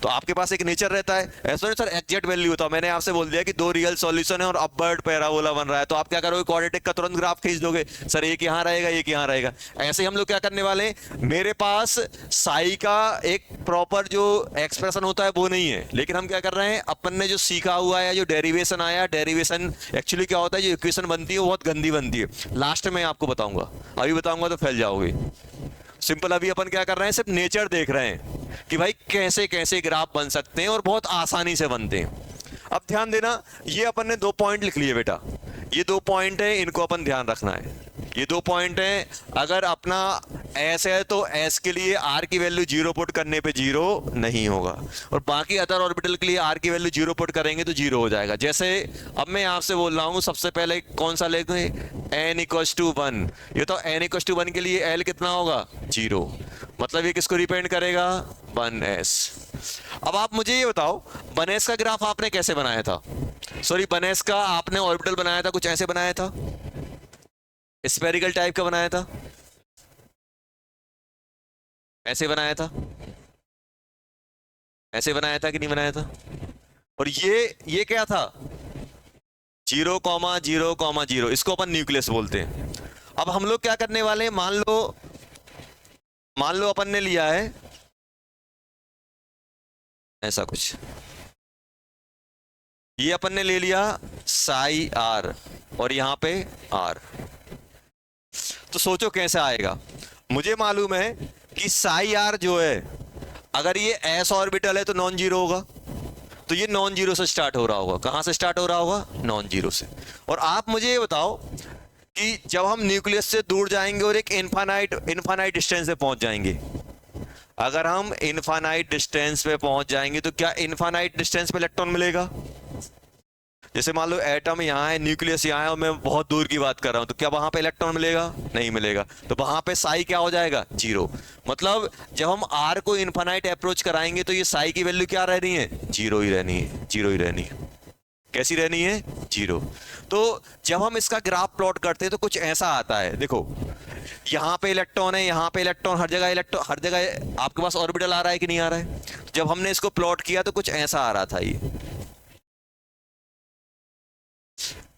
तो आपके पास एक नेचर रहता है, ऐसा नहीं सर एग्जैक्ट वैल्यू होता। मैंने आपसे बोल दिया कि 2 रियल सॉल्यूशन है और अपवर्ड पैराबोला बन रहा है, तो आप क्या करोगे, क्वाड्रेटिक का तुरंत ग्राफ खींच दोगे, सर एक यहां रहेगा, एक यहां रहेगा। ऐसे ही हम लोग क्या करने वाले हैं, मेरे पास साई का एक प्रॉपर जो एक्सप्रेशन होता है वो नहीं है, लेकिन हम क्या कर रहे हैं, अपन ने जो सीखा हुआ है, जो डेरिवेशन आया, डेरिवेशन एक्चुअली क्या होता है, जो इक्वेशन बनती है वो बहुत गंदी बनती है। लास्ट में आपको बताऊंगा, अभी बताऊंगा तो फैल जाओगे। सिंपल अभी अपन क्या कर रहे हैं, सिर्फ नेचर देख रहे हैं कि भाई कैसे कैसे ग्राफ बन सकते हैं और बहुत आसानी से बनते हैं। अब ध्यान देना, ये अपन ने 2 पॉइंट लिख लिए बेटा, ये 2 पॉइंट है, इनको अपन ध्यान रखना है। ये 2 पॉइंट है, अगर अपना एस है तो एस के लिए आर की वैल्यू 0 पुट करने पे 0 नहीं होगा, और बाकी अदर ऑर्बिटल के लिए आर की वैल्यू 0 पुट करेंगे तो 0 हो जाएगा। जैसे अब मैं आपसे बोल रहा हूं, सबसे पहले कौन सा लेंगे, n इक्वल टू 1, ये तो n इक्वल टू 1 के लिए l कितना होगा, 0, मतलब ये किसको रिप्रेजेंट करेगा, 1s। अब आप मुझे ये बताओ, 1s का ग्राफ आपने कैसे बनाया था, सॉरी 1s का आपने ऑर्बिटल बनाया था, कुछ ऐसे बनाया था, स्फेरिकल टाइप का बनाया था, ऐसे बनाया था, ऐसे बनाया था कि नहीं बनाया था। और ये क्या था, 0,0,0, इसको अपन न्यूक्लियस बोलते हैं। अब हम लोग क्या करने वाले हैं, मान लो अपन ने लिया है ऐसा कुछ, ये अपन ने ले लिया साई आर और यहां पे आर। तो सोचो कैसे आएगा, मुझे मालूम है कि साई आर जो है, अगर ये एस ऑर्बिटल है तो नॉन जीरो होगा, तो ये नॉन जीरो से स्टार्ट हो रहा होगा। कहां से स्टार्ट हो रहा होगा, नॉन जीरो से। और आप मुझे ये बताओ कि जब हम न्यूक्लियस से दूर जाएंगे और एक इनफाइनाइट डिस्टेंस पे पहुंच जाएंगे, अगर हम इनफाइनाइट डिस्टेंस पे पहुंच जाएंगे तो क्या इनफाइनाइट डिस्टेंस पे इलेक्ट्रॉन मिलेगा। जैसे मान लो एटम यहाँ है, न्यूक्लियस यहाँ है और मैं बहुत दूर की बात कर रहा हूं, तो क्या वहां पे इलेक्ट्रॉन मिलेगा, नहीं मिलेगा, तो वहां पे साई क्या हो जाएगा, 0। मतलब जब हम आर को इनफाइनाइट अप्रोच कराएंगे तो ये साई की वैल्यू क्या रहनी है, 0 ही रहनी है, 0 ही रहनी है। कैसी रहनी है, 0। तो जब हम इसका ग्राफ प्लॉट करते हैं तो कुछ ऐसा आता है, देखो यहाँ पे इलेक्ट्रॉन है, यहाँ पे इलेक्ट्रॉन, हर जगह इलेक्ट्रॉन, हर जगह आपके पास ऑर्बिटल आ रहा है कि नहीं आ रहा है। जब हमने इसको प्लॉट किया तो कुछ ऐसा आ रहा था, ये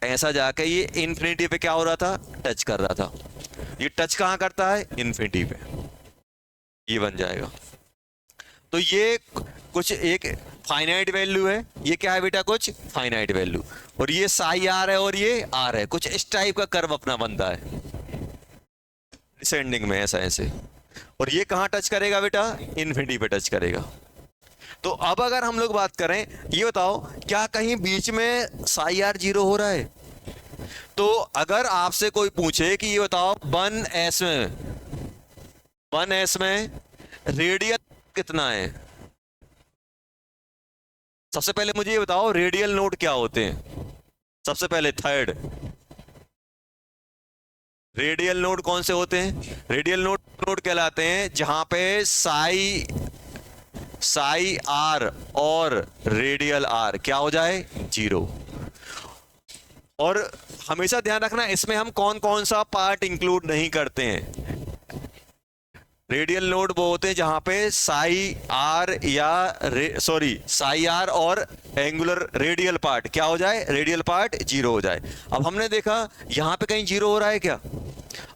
ऐसा जाके ये इन्फिनिटी पे क्या हो रहा था, टच कर रहा था। ये टच कहां करता है, इन्फिनिटी पे। ये बन जाएगा। तो ये कुछ एक फाइनाइट वैल्यू है, ये क्या है बेटा, कुछ फाइनाइट वैल्यू, और ये साई आर है और ये आर है, कुछ इस टाइप का कर्व अपना बनता है डिसेंडिंग में, ऐसा ऐसे। और ये कहां टच करेगा बेटा, इन्फिनिटी पे टच करेगा। तो अब अगर हम लोग बात करें, ये बताओ क्या कहीं बीच में साई आर जीरो हो रहा है? तो अगर आपसे कोई पूछे कि ये बताओ 1s में, 1s में रेडियल कितना है, सबसे पहले मुझे ये बताओ रेडियल नोड क्या होते हैं। सबसे पहले थर्ड, रेडियल नोड कौन से होते हैं? रेडियल नोड नोड कहलाते हैं जहां पे साई साई आर और रेडियल आर क्या हो जाए, जीरो। और हमेशा ध्यान रखना इसमें हम कौन कौन सा पार्ट इंक्लूड नहीं करते हैं। रेडियल नोड वो होते हैं जहां पे साई आर या सॉरी साई आर और एंगुलर रेडियल पार्ट क्या हो जाए, रेडियल पार्ट जीरो हो जाए। अब हमने देखा यहां पे कहीं जीरो हो रहा है क्या?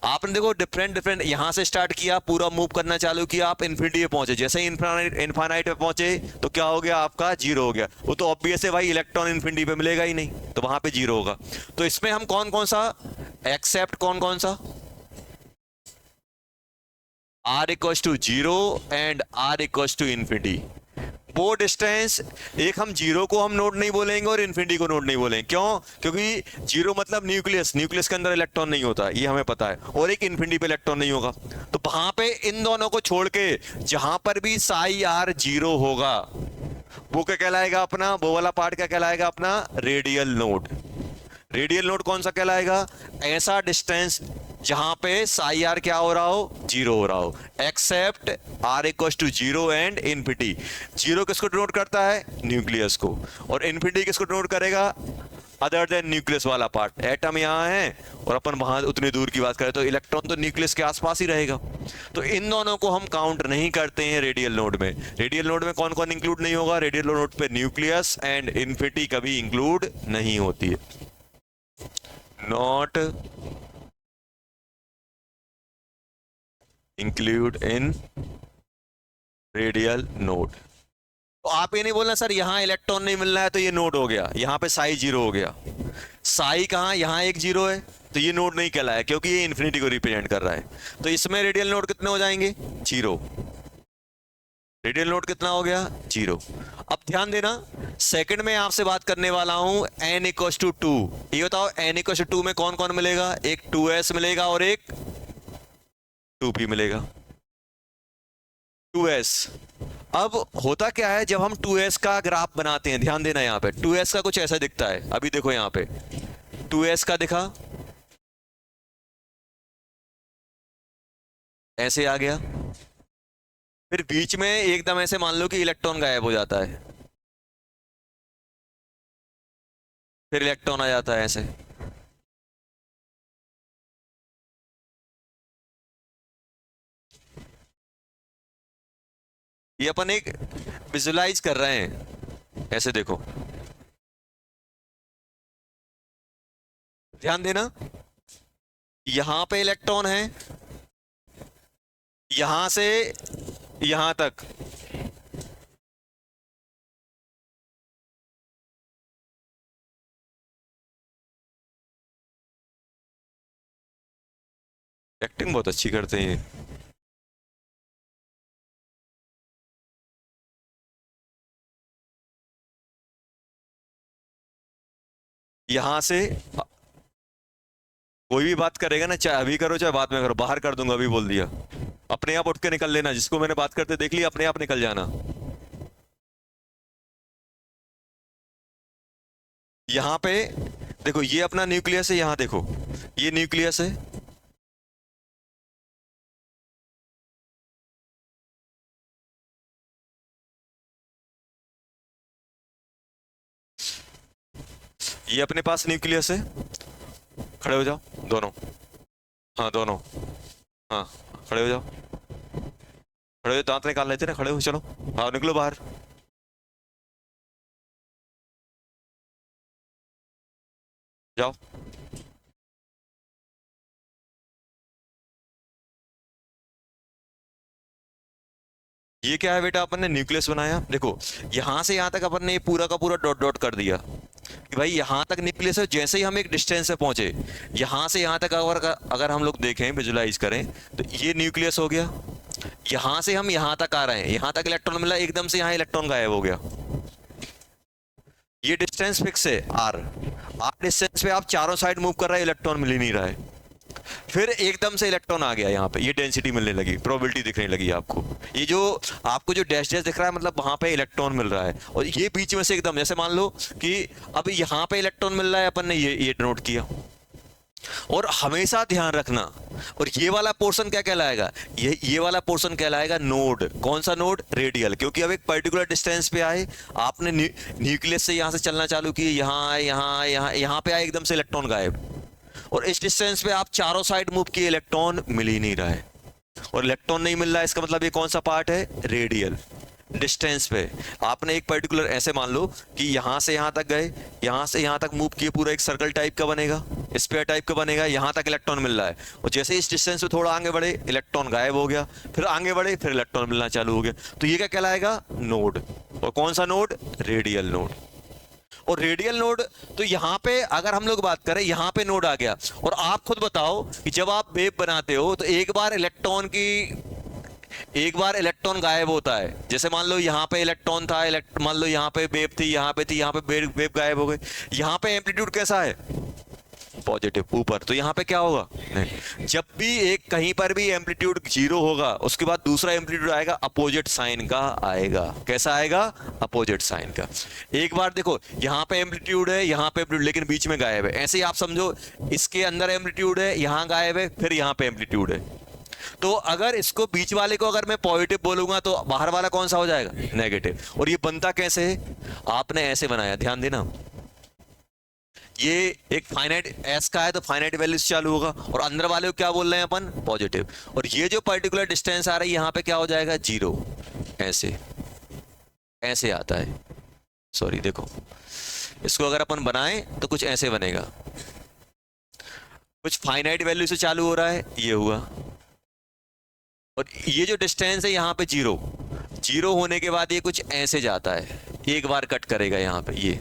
आपने देखो डिफरेंट डिफरेंट यहां से स्टार्ट किया, पूरा मूव करना चालू किया, आप इन्फिनिटी पे पहुंचे, जैसे ही इनफाइनाइट पे पहुंचे तो क्या हो गया, आपका जीरो हो गया। वो तो ऑब्वियस है भाई, इलेक्ट्रॉन इन्फिनिटी पे मिलेगा ही नहीं, तो वहां पे जीरो होगा। तो इसमें हम कौन कौन सा एक्सेप्ट, कौन कौन सा, r equals to zero and r equals to infinity, वो डिस्टेंस, एक हम जीरो को हम नोड नहीं बोलेंगे और इन्फिनिटी को नोड नहीं बोलेंगे। क्यों? क्योंकि जीरो मतलब न्यूक्लियस, न्यूक्लियस के अंदर इलेक्ट्रॉन नहीं होता, ये हमें पता है, और एक इन्फिनिटी पे इलेक्ट्रॉन नहीं होगा। तो वहां पे इन दोनों को छोड़ के जहां पर भी साई आर जीरो होगा वो क्या कहलाएगा अपना, वो वाला पार्ट क्या कहलाएगा अपना, रेडियल नोड। रेडियल नोड कौन सा कहलाएगा, ऐसा डिस्टेंस जहां पे साई आर क्या हो रहा हो, जीरो हो रहा हो, except r equals to zero and infinity. Zero किसको डिनोट करता है, न्यूक्लियस को, और इन्फिनिटी किसको डिनोट करेगा, अदर देन न्यूक्लियस वाला पार्ट। एटम यहां है और अपन वहां उतनी दूर की बात करें तो इलेक्ट्रॉन तो न्यूक्लियस के आसपास ही रहेगा। तो इन दोनों को हम काउंट नहीं करते हैं रेडियल नोड में। रेडियल नोड में कौन कौन इंक्लूड नहीं होगा, रेडियल नोड पे न्यूक्लियस एंड इन्फिनिटी कभी इंक्लूड नहीं होती है, not include in radial node. तो आप ये नहीं बोलना सर यहां इलेक्ट्रॉन नहीं मिल रहा है तो ये नोड हो गया, यहां पे साई जीरो हो गया। साई कहां, यहां एक जीरो है तो ये नोड नहीं कहलाया, क्योंकि ये इन्फिनिटी को रिप्रेजेंट कर रहा है। तो इसमें रेडियल नोड कितने हो जाएंगे, जीरो। रेडियल नोड कितना हो गया, जीरो। अब ध्यान देना, सेकंड में आपसे बात करने वाला हूं n इक्वल टू 2। ये बताओ n इक्वल टू 2 में कौन कौन मिलेगा, एक 2s मिलेगा और एक 2p मिलेगा, 2s। अब होता क्या है जब हम 2s का ग्राफ बनाते हैं, ध्यान देना यहां पे 2s का कुछ ऐसा दिखता है। अभी देखो यहां पे 2s का दिखा, ऐसे आ गया, फिर बीच में एकदम ऐसे मान लो कि इलेक्ट्रॉन गायब हो जाता है, फिर इलेक्ट्रॉन आ जाता है ऐसे। ये अपन एक विजुलाइज कर रहे हैं, ऐसे देखो, ध्यान देना, यहां पे इलेक्ट्रॉन है, यहां से यहां तक एक्टिंग बहुत अच्छी करते हैं ये। यहां से कोई भी बात करेगा ना, चाहे अभी करो चाहे बाद में करो, बाहर कर दूंगा, अभी बोल दिया, अपने आप उठ के निकल लेना, जिसको मैंने बात करते देख लिया अपने आप निकल जाना। यहां पे देखो, ये अपना न्यूक्लियस है, यहां देखो ये न्यूक्लियस है, ये अपने पास न्यूक्लियस है। खड़े हो जाओ दोनों, हाँ दोनों, हाँ खड़े हो जाओ, खड़े हो, दांत निकाल लेते ना, खड़े हो चलो, हाँ निकलो बाहर। जाओ। ये क्या है बेटा, अपन ने न्यूक्लियस बनाया, देखो यहां से यहां तक अपन ने पूरा का पूरा डॉट डॉट कर दिया कि भाई यहां तक न्यूक्लियस है। जैसे ही हम एक डिस्टेंस से पहुंचे, यहां से यहां तक अगर अगर हम लोग देखें, विजुलाइज करें, तो ये न्यूक्लियस हो गया। यहां से हम यहां तक आ रहे हैं, यहां तक इलेक्ट्रॉन मिला, एकदम से यहां इलेक्ट्रॉन गायब हो गया। ये डिस्टेंस फिक्स है आर। आर डिस्टेंस पे आप चारों साइड मूव कर रहे हैं, इलेक्ट्रॉन मिल ही नहीं रहा है। फिर एकदम से इलेक्ट्रॉन आ गया यहाँ पे, ये डेंसिटी मिलने लगी, प्रोबेबिलिटी दिखने लगी आपको। ये जो आपको जो डैश डैश दिख रहा है, मतलब वहां पे इलेक्ट्रॉन मिल रहा है। और ये बीच में से एकदम, जैसे मान लो कि अब यहाँ पे इलेक्ट्रॉन मिल रहा है, अपन ने ये नोट किया। और हमेशा ध्यान रखना, और ये वाला पोर्शन क्या कहलाएगा, ये वाला पोर्शन कहलाएगा नोड। कौन सा नोड, रेडियल। क्योंकि अब एक पर्टिकुलर डिस्टेंस पे आए, आपने न्यूक्लियस से यहां से चलना चालू किए, यहाँ आए, यहाँ आए, यहाँ पे आए, एकदम से इलेक्ट्रॉन गायब। और इस डिस्टेंस पे आप चारों साइड मूव किए, इलेक्ट्रॉन मिल ही नहीं रहा है। और इलेक्ट्रॉन नहीं मिल रहा है, इसका मतलब ये कौन सा पार्ट है, रेडियल डिस्टेंस पे। आपने एक पर्टिकुलर, ऐसे मान लो कि यहां से यहां तक गए, यहां से यहां तक मूव किए, पूरा एक सर्कल टाइप का बनेगा, स्क्वायर टाइप का बनेगा, यहां तक इलेक्ट्रॉन मिल रहा है। और जैसे इस डिस्टेंस पे थोड़ा आगे बढ़े, इलेक्ट्रॉन गायब हो गया, फिर आगे बढ़े, फिर इलेक्ट्रॉन मिलना चालू हो गया। तो ये क्या कहलाएगा, नोड। और कौन सा नोड, रेडियल नोड। और रेडियल नोड, तो यहां पे अगर हम लोग बात करें, यहां पे नोड आ गया। और आप खुद बताओ कि जब आप वेव बनाते हो, तो एक बार इलेक्ट्रॉन गायब होता है। जैसे मान लो यहाँ पे इलेक्ट्रॉन था, मान लो यहाँ पे वेव थी, यहाँ पे थी, यहाँ पे वेव गायब हो गई। यहाँ पे एम्पलीट्यूड कैसा है, पॉजिटिव, ऊपर। तो यहाँ पे क्या होगा, नहीं। जब भी एक कहीं पर भी एम्पलीट्यूड जीरो होगा, उसके बाद दूसरा एम्पलीट्यूड आएगा, अपोजिट साइन का आएगा। कैसा आएगा, अपोजिट साइन का। एक बार देखो, यहाँ पे एम्पलीट्यूड है, यहाँ पे एम्पलीट्यूड, लेकिन बीच में गायब है। ऐसे ही आप समझो, इसके अंदर एम्पलीट्यूड है, यहाँ गायब है, फिर यहाँ पे एम्पलीट्यूड है। तो अगर इसको, बीच वाले को अगर मैं पॉजिटिव बोलूंगा, तो बाहर वाला कौन सा हो जाएगा, नेगेटिव। और ये बनता कैसे है, आपने ऐसे बनाया, ध्यान देना। ये एक फाइनाइट एस का है, तो फाइनाइट वैल्यू से चालू होगा, और अंदर वाले को क्या बोल रहे हैं अपन, पॉजिटिव। और ये जो पर्टिकुलर डिस्टेंस आ रही है, यहाँ पे क्या हो जाएगा, जीरो। ऐसे ऐसे आता है, सॉरी देखो, इसको अगर अपन बनाएं तो कुछ ऐसे बनेगा। कुछ फाइनाइट वैल्यू से चालू हो रहा है, ये हुआ। और ये जो डिस्टेंस है यहाँ पे जीरो, जीरो होने के बाद ये कुछ ऐसे जाता है, एक बार कट करेगा यहाँ पे। ये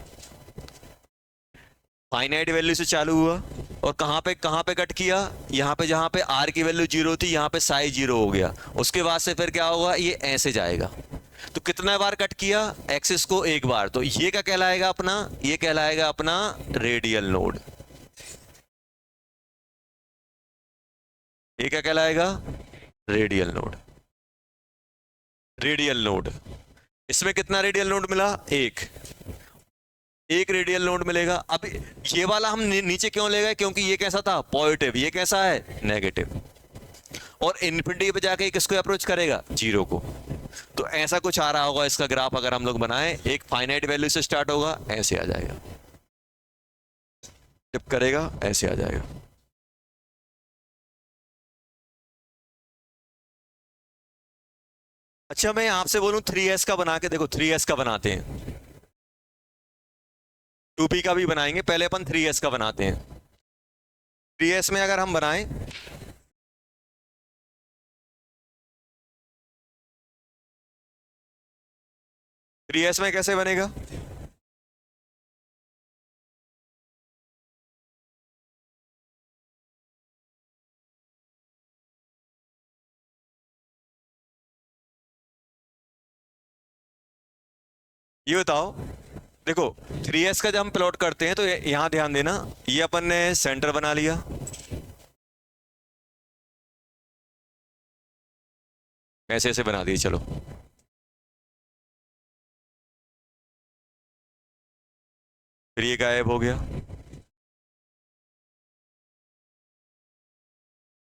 फाइनाइट वैल्यू से चालू हुआ, और कहां पे कट किया, यहाँ पे, जहां पे आर की वैल्यू जीरो थी, यहाँ पे साई जीरो हो गया। उसके बाद से फिर क्या होगा, ये ऐसे जाएगा। तो कितना बार कट किया, एक्सिस को एक बार। तो ये क्या कहलाएगा अपना, ये कहलाएगा अपना रेडियल नोड। ये क्या कहलाएगा, रेडियल नोड। रेडियल नोड, इसमें कितना रेडियल नोड मिला, एक रेडियल नोड मिलेगा। अब ये वाला हम नीचे क्यों ले गए, क्योंकि ये कैसा था, पॉजिटिव, ये कैसा है, नेगेटिव। और इन्फिनिटी पे जाके किसको अप्रोच करेगा, जीरो को। तो ऐसा कुछ आ रहा होगा इसका ग्राफ, अगर हम लोग बनाए, एक फाइनाइट वैल्यू से स्टार्ट होगा, ऐसे आ जाएगा, जब करेगा ऐसे आ जाएगा। अच्छा, मैं आपसे बोलूं 3s का बना के देखो, 3s का बनाते हैं, 2p का भी बनाएंगे, पहले अपन 3s का बनाते हैं। 3s में अगर हम बनाएं, 3s में कैसे बनेगा, ये बताओ। देखो 3s का जब हम प्लॉट करते हैं, तो यहां ध्यान देना, ये अपन ने सेंटर बना लिया, ऐसे ऐसे बना दिए, चलो। फिर ये गायब हो गया,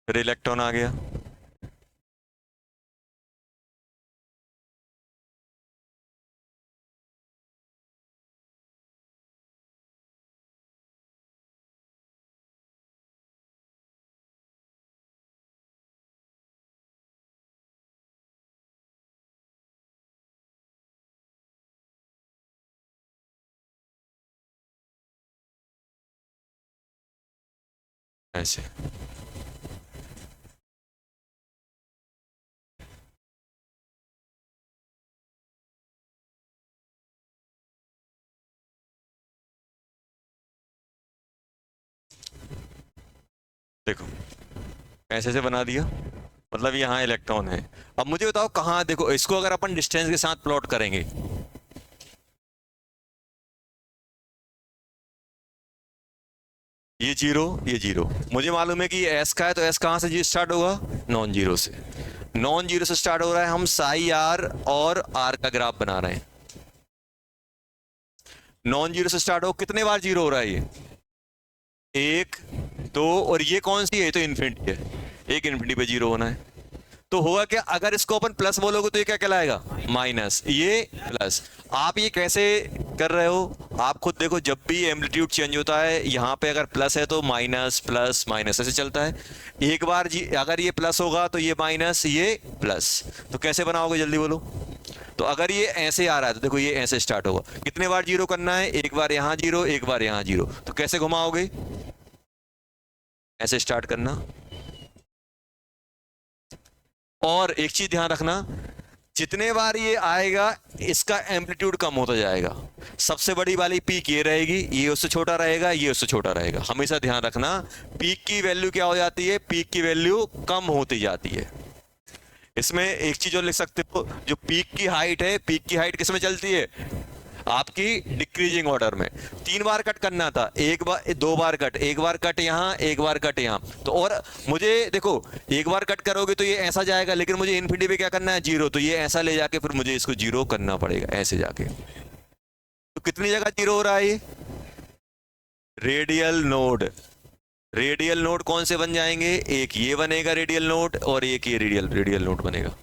फिर इलेक्ट्रॉन आ गया, ऐसे। देखो ऐसे से बना दिया, मतलब यहाँ इलेक्ट्रॉन है। अब मुझे बताओ कहाँ, देखो इसको अगर अपन डिस्टेंस के साथ प्लॉट करेंगे, ये जीरो ये जीरो, मुझे मालूम है कि ये एस का है, तो एस कहाँ से जी स्टार्ट होगा, नॉन जीरो से। नॉन जीरो से स्टार्ट हो रहा है, हम साई आर और आर का ग्राफ बना रहे हैं। नॉन जीरो से स्टार्ट हो, कितने बार जीरो हो रहा है ये, एक, दो, और ये कौन सी है, तो इन्फिनिटी है, एक इन्फिनिटी पे जीरो होना है। तो होगा क्या, अगर इसको अपन प्लस बोलोगे तो ये क्या कहलाएगा, माइनस, ये प्लस। आप ये कैसे कर रहे हो, आप खुद देखो, जब भी एम्पलीट्यूड चेंज होता है यहाँ पे अगर प्लस है तो माइनस प्लस माइनस ऐसे चलता है। एक बार जी अगर ये प्लस होगा तो ये माइनस, ये प्लस, तो कैसे बनाओगे जल्दी बोलो। तो अगर ये ऐसे आ रहा है तो देखो ये ऐसे स्टार्ट होगा, कितने बार जीरो करना है, एक बार यहाँ जीरो एक बार यहाँ जीरो, तो कैसे घुमाओगे, ऐसे स्टार्ट करना। और एक चीज ध्यान रखना, जितने बार ये आएगा इसका एम्पलीट्यूड कम होता जाएगा, सबसे बड़ी वाली पीक ये रहेगी, ये उससे छोटा रहेगा, ये उससे छोटा रहेगा, हमेशा ध्यान रखना। पीक की वैल्यू क्या हो जाती है, पीक की वैल्यू कम होती जाती है। इसमें एक चीज और लिख सकते हो, जो पीक की हाइट है, पीक की हाइट किसमें चलती है, आपकी डिक्रीजिंग ऑर्डर में। 3 बार कट करना था, एक बार 2 बार कट, एक बार कट यहाँ एक बार कट यहाँ, तो और मुझे देखो एक बार कट करोगे तो ये ऐसा जाएगा, लेकिन मुझे इन्फिनिटी पे क्या करना है, जीरो, तो ये ऐसा ले जाके फिर मुझे इसको जीरो करना पड़ेगा ऐसे जाके। तो कितनी जगह जीरो हो रहा है ये, रेडियल नोड। रेडियल नोड कौन से बन जाएंगे, एक ये बनेगा रेडियल नोड और एक ये रेडियल रेडियल नोड बनेगा।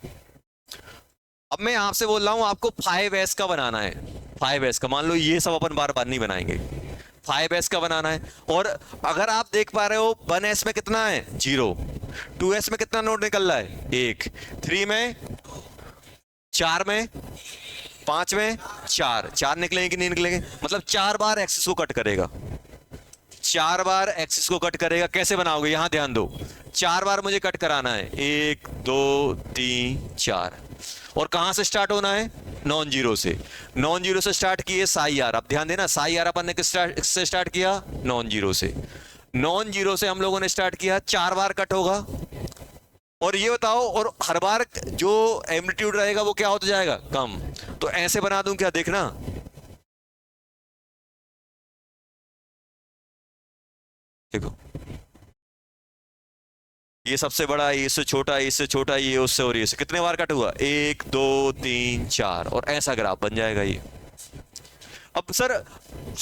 अब मैं आपसे बोल रहा हूं आपको 5s का बनाना है, 5s का, मान लो ये सब अपन बार बार नहीं बनाएंगे, 5s का बनाना है। और अगर आप देख पा रहे हो 1s में कितना है, जीरो, 2s में कितना नोड निकल रहा है, एक, 3 में, 4 में, 5 में, चार, चार निकलेंगे कि नहीं निकलेंगे, मतलब 4 बार एक्सिस को कट करेगा, 4 बार एक्सिस को कट करेगा। कैसे बनाओगे, यहां ध्यान दो, 4 बार मुझे कट कराना है, 1 2 3 4, और कहां से स्टार्ट होना है, नॉन जीरो से। नॉन जीरो से स्टार्ट किए साई आर, अब ध्यान देना, साई आर अपन ने किससे स्टार्ट किया, नॉन जीरो से। नॉन जीरो से हम लोगों ने स्टार्ट किया, 4 बार कट होगा। और ये बताओ, और हर बार जो एम्पलीट्यूड रहेगा वो क्या होता जाएगा, कम। तो ऐसे बना दूं क्या, देखना, देखो ये सबसे बड़ा, ये इससे छोटा, इससे छोटा, ये उससे, और ये से, कितने बार कट हुआ, 1 2 3 4, और ऐसा ग्राफ बन जाएगा ये। अब सर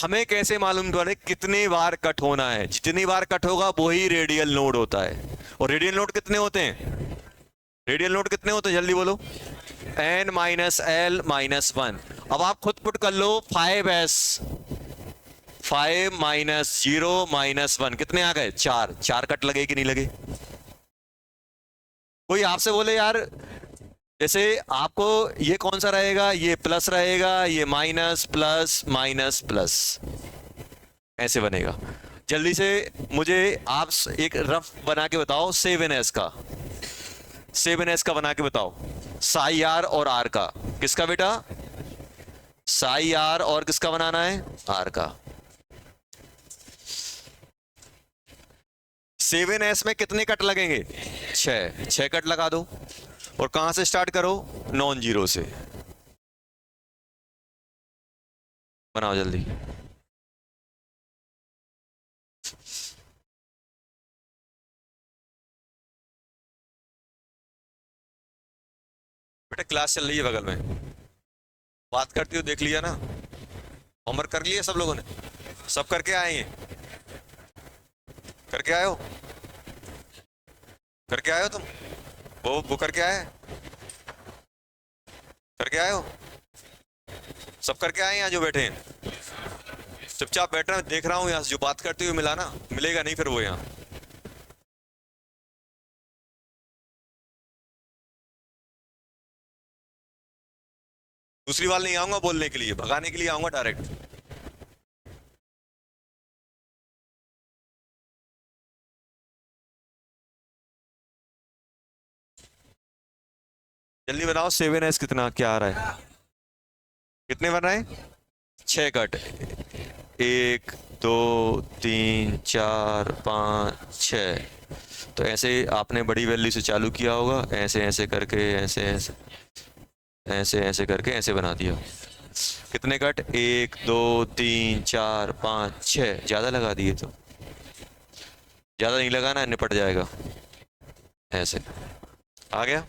हमें कैसे मालूम पड़े कितनी बार कट होना है, जितनी बार कट होगा वही रेडियल नोड होता है। और रेडियल नोड कितने होते हैं, रेडियल नोड कितने होते हैं जल्दी बोलो, n माइनस एल माइनस 1। अब आप खुद पुट कर लो, 5s, 5 माइनस 0 माइनस 1 कितने आ गए, 4, 4 कट लगे कि नहीं लगे। कोई आपसे बोले यार जैसे आपको ये कौन सा रहेगा, ये प्लस रहेगा, ये माइनस प्लस माइनस प्लस, ऐसे बनेगा। जल्दी से मुझे आप एक रफ बना के बताओ 7s का, 7s का बना के बताओ, साई आर और आर का, किसका बेटा, साई आर और किसका बनाना है, आर का। 7s में कितने कट लगेंगे, 6 कट लगा दो। और कहां से स्टार्ट करो, नॉन जीरो से, बनाओ जल्दी। बेटा क्लास चल रही है बगल में, बात करती हो, देख लिया ना, होमवर्क कर लिया सब लोगों ने, सब करके आए हैं, करके आए हो, करके आए हो तुम, वो करके आए, करके आए हो, सब करके आए यहाँ जो बैठे हैं, चुपचाप बैठ रहे हैं, देख रहा हूँ यहाँ जो बात करते हुए मिला ना, मिलेगा नहीं फिर वो यहाँ। दूसरी बार नहीं आऊंगा बोलने के लिए, भगाने के लिए आऊंगा डायरेक्ट। जल्दी बताओ 7s कितना क्या आ रहा है, कितने बन रहे हैं, 6 कट, 1 2 3 4 5 6। तो ऐसे आपने बड़ी वैल्यू से चालू किया होगा, ऐसे ऐसे करके ऐसे ऐसे ऐसे ऐसे करके ऐसे बना दिया। कितने कट? 1 2 3 4 5 6। ज़्यादा लगा दिए तो ज़्यादा नहीं लगाना, निपट जाएगा। ऐसे आ गया।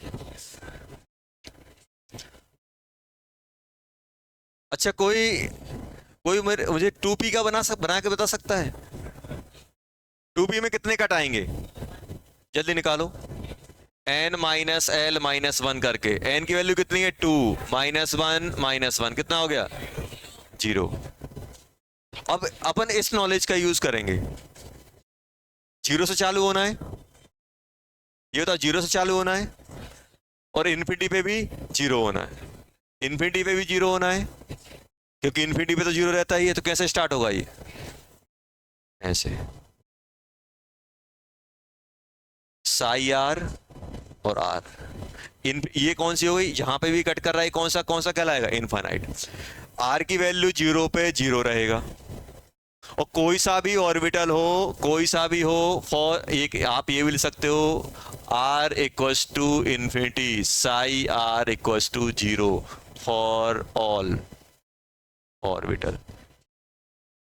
अच्छा, कोई कोई मुझे 2p का बना के बता सकता है? 2p में कितने कट आएंगे? जल्दी निकालो। n माइनस एल माइनस 1 करके। n की वैल्यू कितनी है? 2 माइनस 1 कितना हो गया? 0। अब अपन इस नॉलेज का यूज करेंगे। 0 से चालू होना है, ये बताओ, 0 से चालू होना है और इन्फिनिटी पे भी 0 होना है। इन्फिनिटी पे भी 0 होना है क्योंकि इन्फिनिटी पे तो 0 रहता ही है। तो कैसे स्टार्ट होगा ये? ऐसे साई आर और आर। ये कौन सी हो गई? यहां पे भी कट कर रहा है, कौन सा कहलाएगा? इनफाइनाइट। आर की वैल्यू 0 पे 0 रहेगा और कोई सा भी ऑर्बिटल हो, कोई सा भी हो, फॉर एक आप ये भी लिख सकते हो, r equals to infinity psi r equals to 0 for all orbital.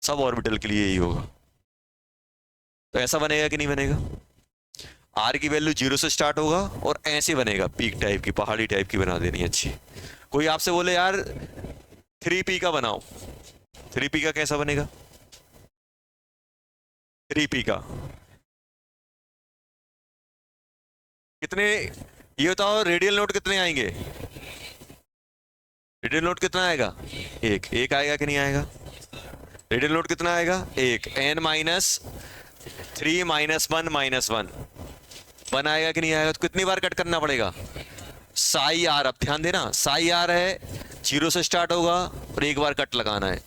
सब ऑर्बिटल के लिए यही होगा। तो ऐसा बनेगा कि नहीं बनेगा? आर की वैल्यू 0 से स्टार्ट होगा और ऐसे बनेगा, पीक टाइप की, पहाड़ी टाइप की बना देनी अच्छी। कोई आपसे बोले यार 3p का बनाओ, 3p का कैसा बनेगा? 3p का कितने? ये बताओ, रेडियल नोट कितने आएंगे? रेडियल नोट कितना आएगा? एक आएगा कि नहीं आएगा? रेडियल नोट कितना आएगा? 1। n माइनस 3 माइनस 1 माइनस 1 आएगा कि नहीं आएगा? तो कितनी बार कट करना पड़ेगा? Psi R. अब ध्यान देना, साई आर है, 0 से स्टार्ट होगा और एक बार कट लगाना है।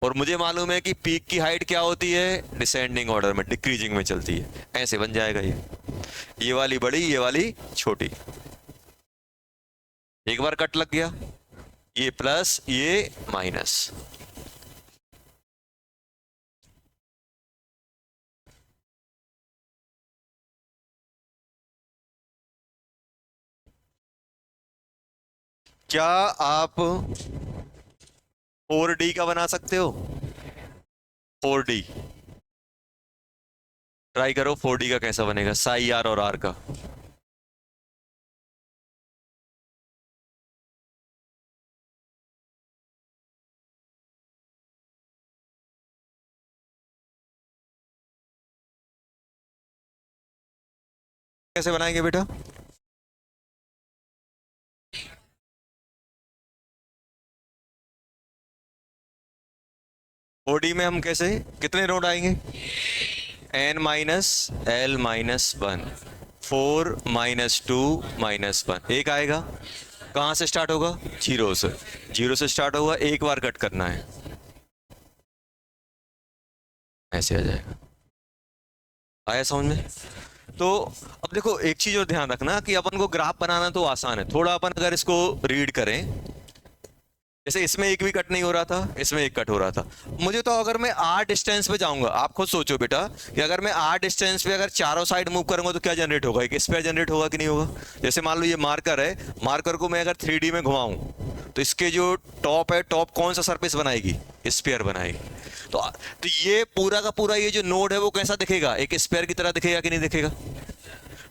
और मुझे मालूम है कि पीक की हाइट क्या होती है? डिसेंडिंग ऑर्डर में, डिक्रीजिंग में चलती है। ऐसे बन जाएगा ये वाली बड़ी, ये वाली छोटी। एक बार कट लग गया, ये प्लस ये माइनस। क्या आप 4d का बना सकते हो? 4d ट्राई करो, 4d का कैसा बनेगा? साई आर और आर का। कैसे बनाएंगे बेटा? ओडी में हम कैसे, कितने नोड आएंगे? n minus L minus 1, 4 minus 2 minus 1। एक आएगा, कहां से स्टार्ट होगा? 0 से। 0 से स्टार्ट होगा, एक बार कट करना है, ऐसे आ जाएगा। आया समझ में? तो अब देखो, एक चीज और ध्यान रखना कि अपन को ग्राफ बनाना तो आसान है, थोड़ा अपन अगर इसको रीड करें, जैसे इसमें एक भी कट नहीं हो रहा था, इसमें एक कट हो रहा था। मुझे तो अगर मैं r डिस्टेंस पे जाऊंगा, आप खुद सोचो बेटा कि अगर मैं r डिस्टेंस पे अगर चारों साइड मूव करूंगा तो क्या जनरेट होगा? एक स्फीयर जनरेट होगा कि नहीं होगा? जैसे मान लो ये मार्कर है, मार्कर को मैं अगर 3D में घुमाऊं तो इसके जो टॉप है, टॉप कौन सा सरफेस बनाएगी? स्फीयर बनाएगी। तो ये पूरा का पूरा ये जो नोड है वो कैसा दिखेगा? एक स्फीयर की तरह दिखेगा कि नहीं दिखेगा?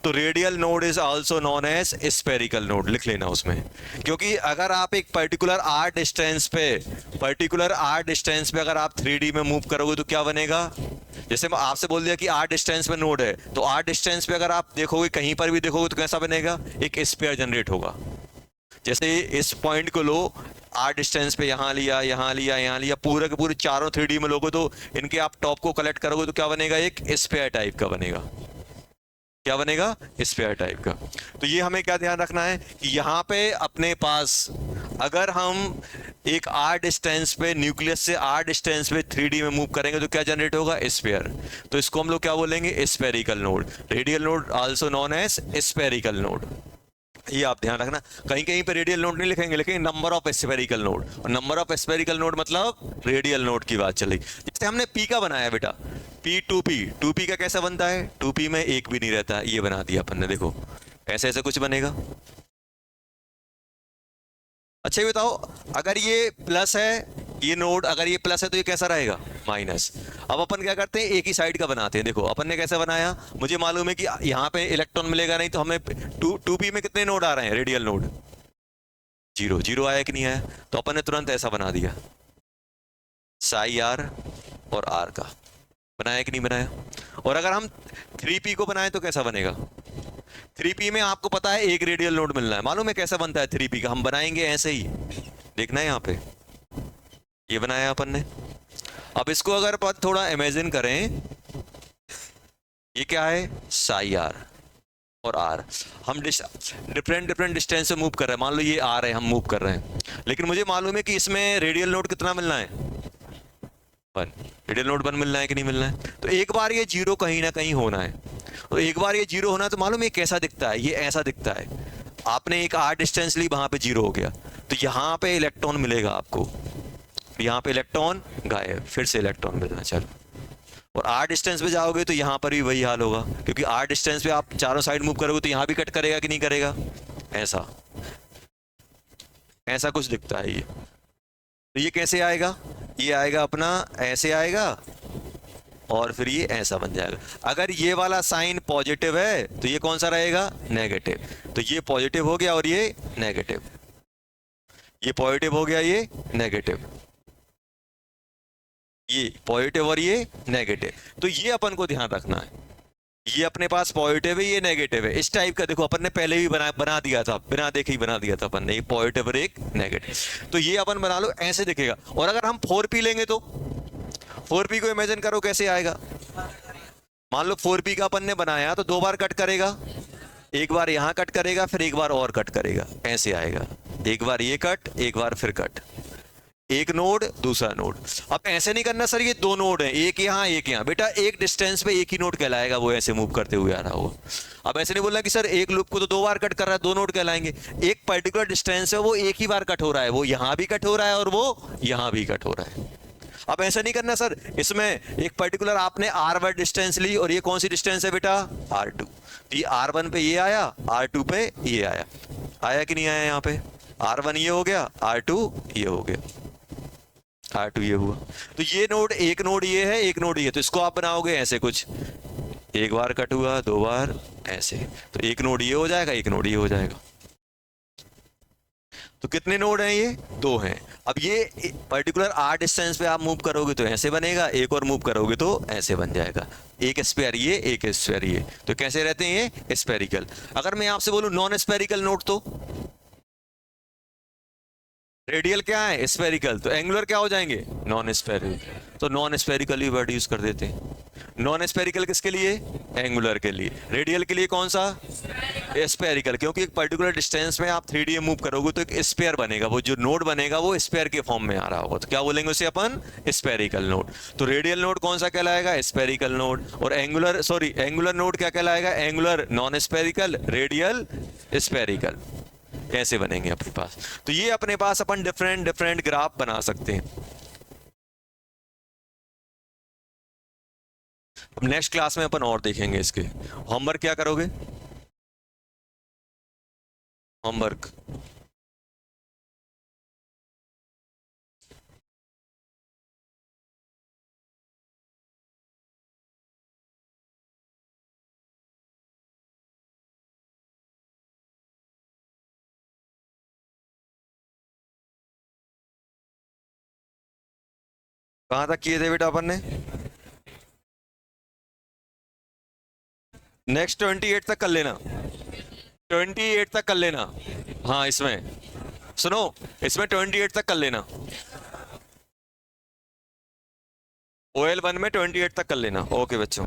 तो radial node is also known as spherical node, लिख लेना उसमें। क्योंकि अगर आप एक पर्टिकुलर r डिस्टेंस पे अगर आप 3D में मूव करोगे तो क्या बनेगा? जैसे मैं आपसे बोल दिया कि r डिस्टेंस पे नोड है, तो r डिस्टेंस पे अगर आप देखोगे, कहीं पर भी देखोगे तो कैसा बनेगा? एक स्फीयर जनरेट होगा। जैसे इस पॉइंट को लो, r डिस्टेंस पे यहाँ लिया, यहाँ लिया, यहाँ लिया, पूरे के पूरे चारों 3D में लोगे तो इनके आप टॉप को कलेक्ट करोगे तो क्या बनेगा? एक स्फीयर टाइप का बनेगा। क्या बनेगा? स्फीयर टाइप का। तो ये हमें क्या ध्यान रखना है कि यहाँ पे अपने पास अगर हम एक r डिस्टेंस पे, न्यूक्लियस से r डिस्टेंस पे 3D में मूव करेंगे तो क्या जनरेट होगा? स्फीयर। तो इसको हम लोग क्या बोलेंगे? Spherical node. Radial node also known as spherical node. ये आप ध्यान रखना, कहीं कहीं पे रेडियल नोड नहीं लिखेंगे, लेकिन नंबर ऑफ स्फेरिकल नोड, और नंबर ऑफ स्फेरिकल नोड मतलब रेडियल नोड की बात चली। जैसे हमने पी का बनाया बेटा, पी टू पी का कैसा बनता है, टू पी में एक भी नहीं रहता, ये बना दिया अपन ने, देखो ऐसे ऐसे कुछ बनेगा। अच्छा ये बताओ, अगर ये प्लस है, ये नोड अगर ये प्लस है तो ये कैसा रहेगा, माइनस। अब अपन क्या करते हैं, एक ही साइड का बनाते हैं। देखो अपन ने कैसे बनाया, मुझे मालूम है कि यहाँ पे इलेक्ट्रॉन मिलेगा नहीं, तो हमें टू पी में कितने नोड आ रहे हैं, रेडियल नोड, जीरो। जीरो आया कि नहीं आया, तो अपन ने तुरंत ऐसा बना दिया, साई आर और आर का बनाया कि नहीं बनाया। और अगर हम 3p को बनाए तो कैसा बनेगा, 3p में आपको पता है एक रेडियल नोड मिलना है, मालूम है कैसा बनता है 3p का, हम बनाएंगे ऐसे ही, देखना है यहाँ पे, ये बनाया अपन ने। अब इसको अगर अपन थोड़ा इमेजिन करें, ये क्या है, साई आर और आर, हम डिफरेंट डिस्टेंस से मूव कर रहे हैं, मान लो ये आर है, हम मूव कर रहे हैं, लेकिन मुझे मालूम है कि इसमें रेडियल नोड कितना मिलना है, 1, रेडियल नोड 1 मिलना है कि नहीं मिलना है। तो एक बार ये जीरो कहीं ना कहीं होना है, तो एक बार ये जीरो होना है, तो मालूम है कैसा दिखता है, ये ऐसा दिखता है, आपने एक आर डिस्टेंस ली, वहां पे जीरो हो गया, तो यहाँ पे इलेक्ट्रॉन मिलेगा आपको, यहाँ पे इलेक्ट्रॉन गायब, फिर से इलेक्ट्रॉन मिलना, चलो। और आर डिस्टेंस पे जाओगे तो यहाँ पर भी वही हाल होगा, क्योंकि आर डिस्टेंस पे आप चारों साइड मूव करोगे तो यहाँ भी कट करेगा कि नहीं करेगा, ऐसा ऐसा कुछ दिखता है ये। तो ये कैसे आएगा, ये आएगा अपना ऐसे आएगा, और फिर ये ऐसा बन जाएगा। अगर ये वाला साइन पॉजिटिव है तो ये कौन सा रहेगा, नेगेटिव, तो ये पॉजिटिव हो गया और ये नेगेटिव, ये पॉजिटिव हो गया, ये नेगेटिव, ये पॉजिटिव और ये नेगेटिव। तो ये अपन को ध्यान रखना है, ये अपने पास पॉजिटिव है, ये नेगेटिव है, इस टाइप का। देखो अपन ने पहले भी बना दिया था, बिना देखे ही बना दिया था अपन ने, एक पॉजिटिव और एक नेगेटिव। तो ये अपन बना लो, ऐसे दिखेगा। और अगर हम 4p लेंगे तो 4p को इमेजिन करो कैसे आएगा, मान लो 4p का अपन ने बनाया तो 2 बार कट करेगा, एक बार यहां कट करेगा, फिर एक बार और कट करेगा, ऐसे आएगा, एक बार ये कट, एक बार फिर कट, एक नोड दूसरा नोड। अब ऐसे नहीं करना सर, ये 2 नोड हैं, एक यहाँ एक यहाँ, बेटा एक डिस्टेंस पे एक ही नोड कहलाएगा, वो ऐसे मूव करते हुए आ रहा होगा। अब ऐसे नहीं बोलना कि सर एक लूप को तो 2 बार कट कर रहा है, 2 नोड कहलाएंगे, एक पर्टिकुलर डिस्टेंस है, वो एक ही बार कट हो रहा है, वो यहाँ भी कट हो रहा है और वो यहाँ भी कट हो रहा है। अब ऐसा नहीं करना सर, इसमें एक पर्टिकुलर आपने r1 डिस्टेंस ली, और ये कौन सी डिस्टेंस है बेटा, r2, ये r1 पे ये आया, r2 पे ये आया, आया कि नहीं आया, यहाँ पे r1 ये हो गया, r2 ये हो गया, R2 ये हुआ। तो ये नोड, एक नोड ये है, एक नोड ये, तो इसको आप बनाओगे ऐसे कुछ, एक बार कट हुआ, 2 बार ऐसे, तो एक नोड ये हो जाएगा, एक नोड ये हो जाएगा। तो कितने नोड हैं, ये 2 हैं। अब ये पर्टिकुलर r डिस्टेंस पे आप मूव करोगे तो ऐसे बनेगा, एक और मूव करोगे तो ऐसे बन जाएगा, एक स्फीयर ये, एक स्फीयर ये, तो कैसे रहते हैं ये, स्फेरिकल। अगर मैं आपसे बोलूं नॉन स्फेरिकल नोड, तो रेडियल क्या है, स्फेरिकल, तो एंगुलर क्या हो जाएंगे, नॉन स्फेरिकल, तो नॉन स्फेरिकल ही वर्ड यूज कर देते हैं। नॉन स्फेरिकल किसके लिए, एंगुलर के लिए। रेडियल के लिए कौन सा, स्फेरिकल, क्योंकि एक पर्टिकुलर डिस्टेंस में आप 3D मूव करोगे तो एक स्फीयर बनेगा, वो जो नोड बनेगा वो स्फीयर के फॉर्म में आ रहा होगा, तो क्या बोलेंगे उसे अपन, स्फेरिकल नोड। तो रेडियल नोड कौन सा कहलाएगा, स्फेरिकल नोड, और एंगुलर नोड क्या कहलाएगा, angular non spherical, radial spherical. कैसे बनेंगे अपने पास, तो ये अपने पास अपन डिफरेंट ग्राफ बना सकते हैं। अब नेक्स्ट क्लास में अपन और देखेंगे इसके। होमवर्क क्या करोगे, होमवर्क कहां तक किए थे बेटा अपन ने, नेक्स्ट 28 तक कर लेना, 28 तक कर लेना। हाँ इसमें सुनो, इसमें 28 तक कर लेना, OL1 में 28 तक कर लेना। ओके बच्चों।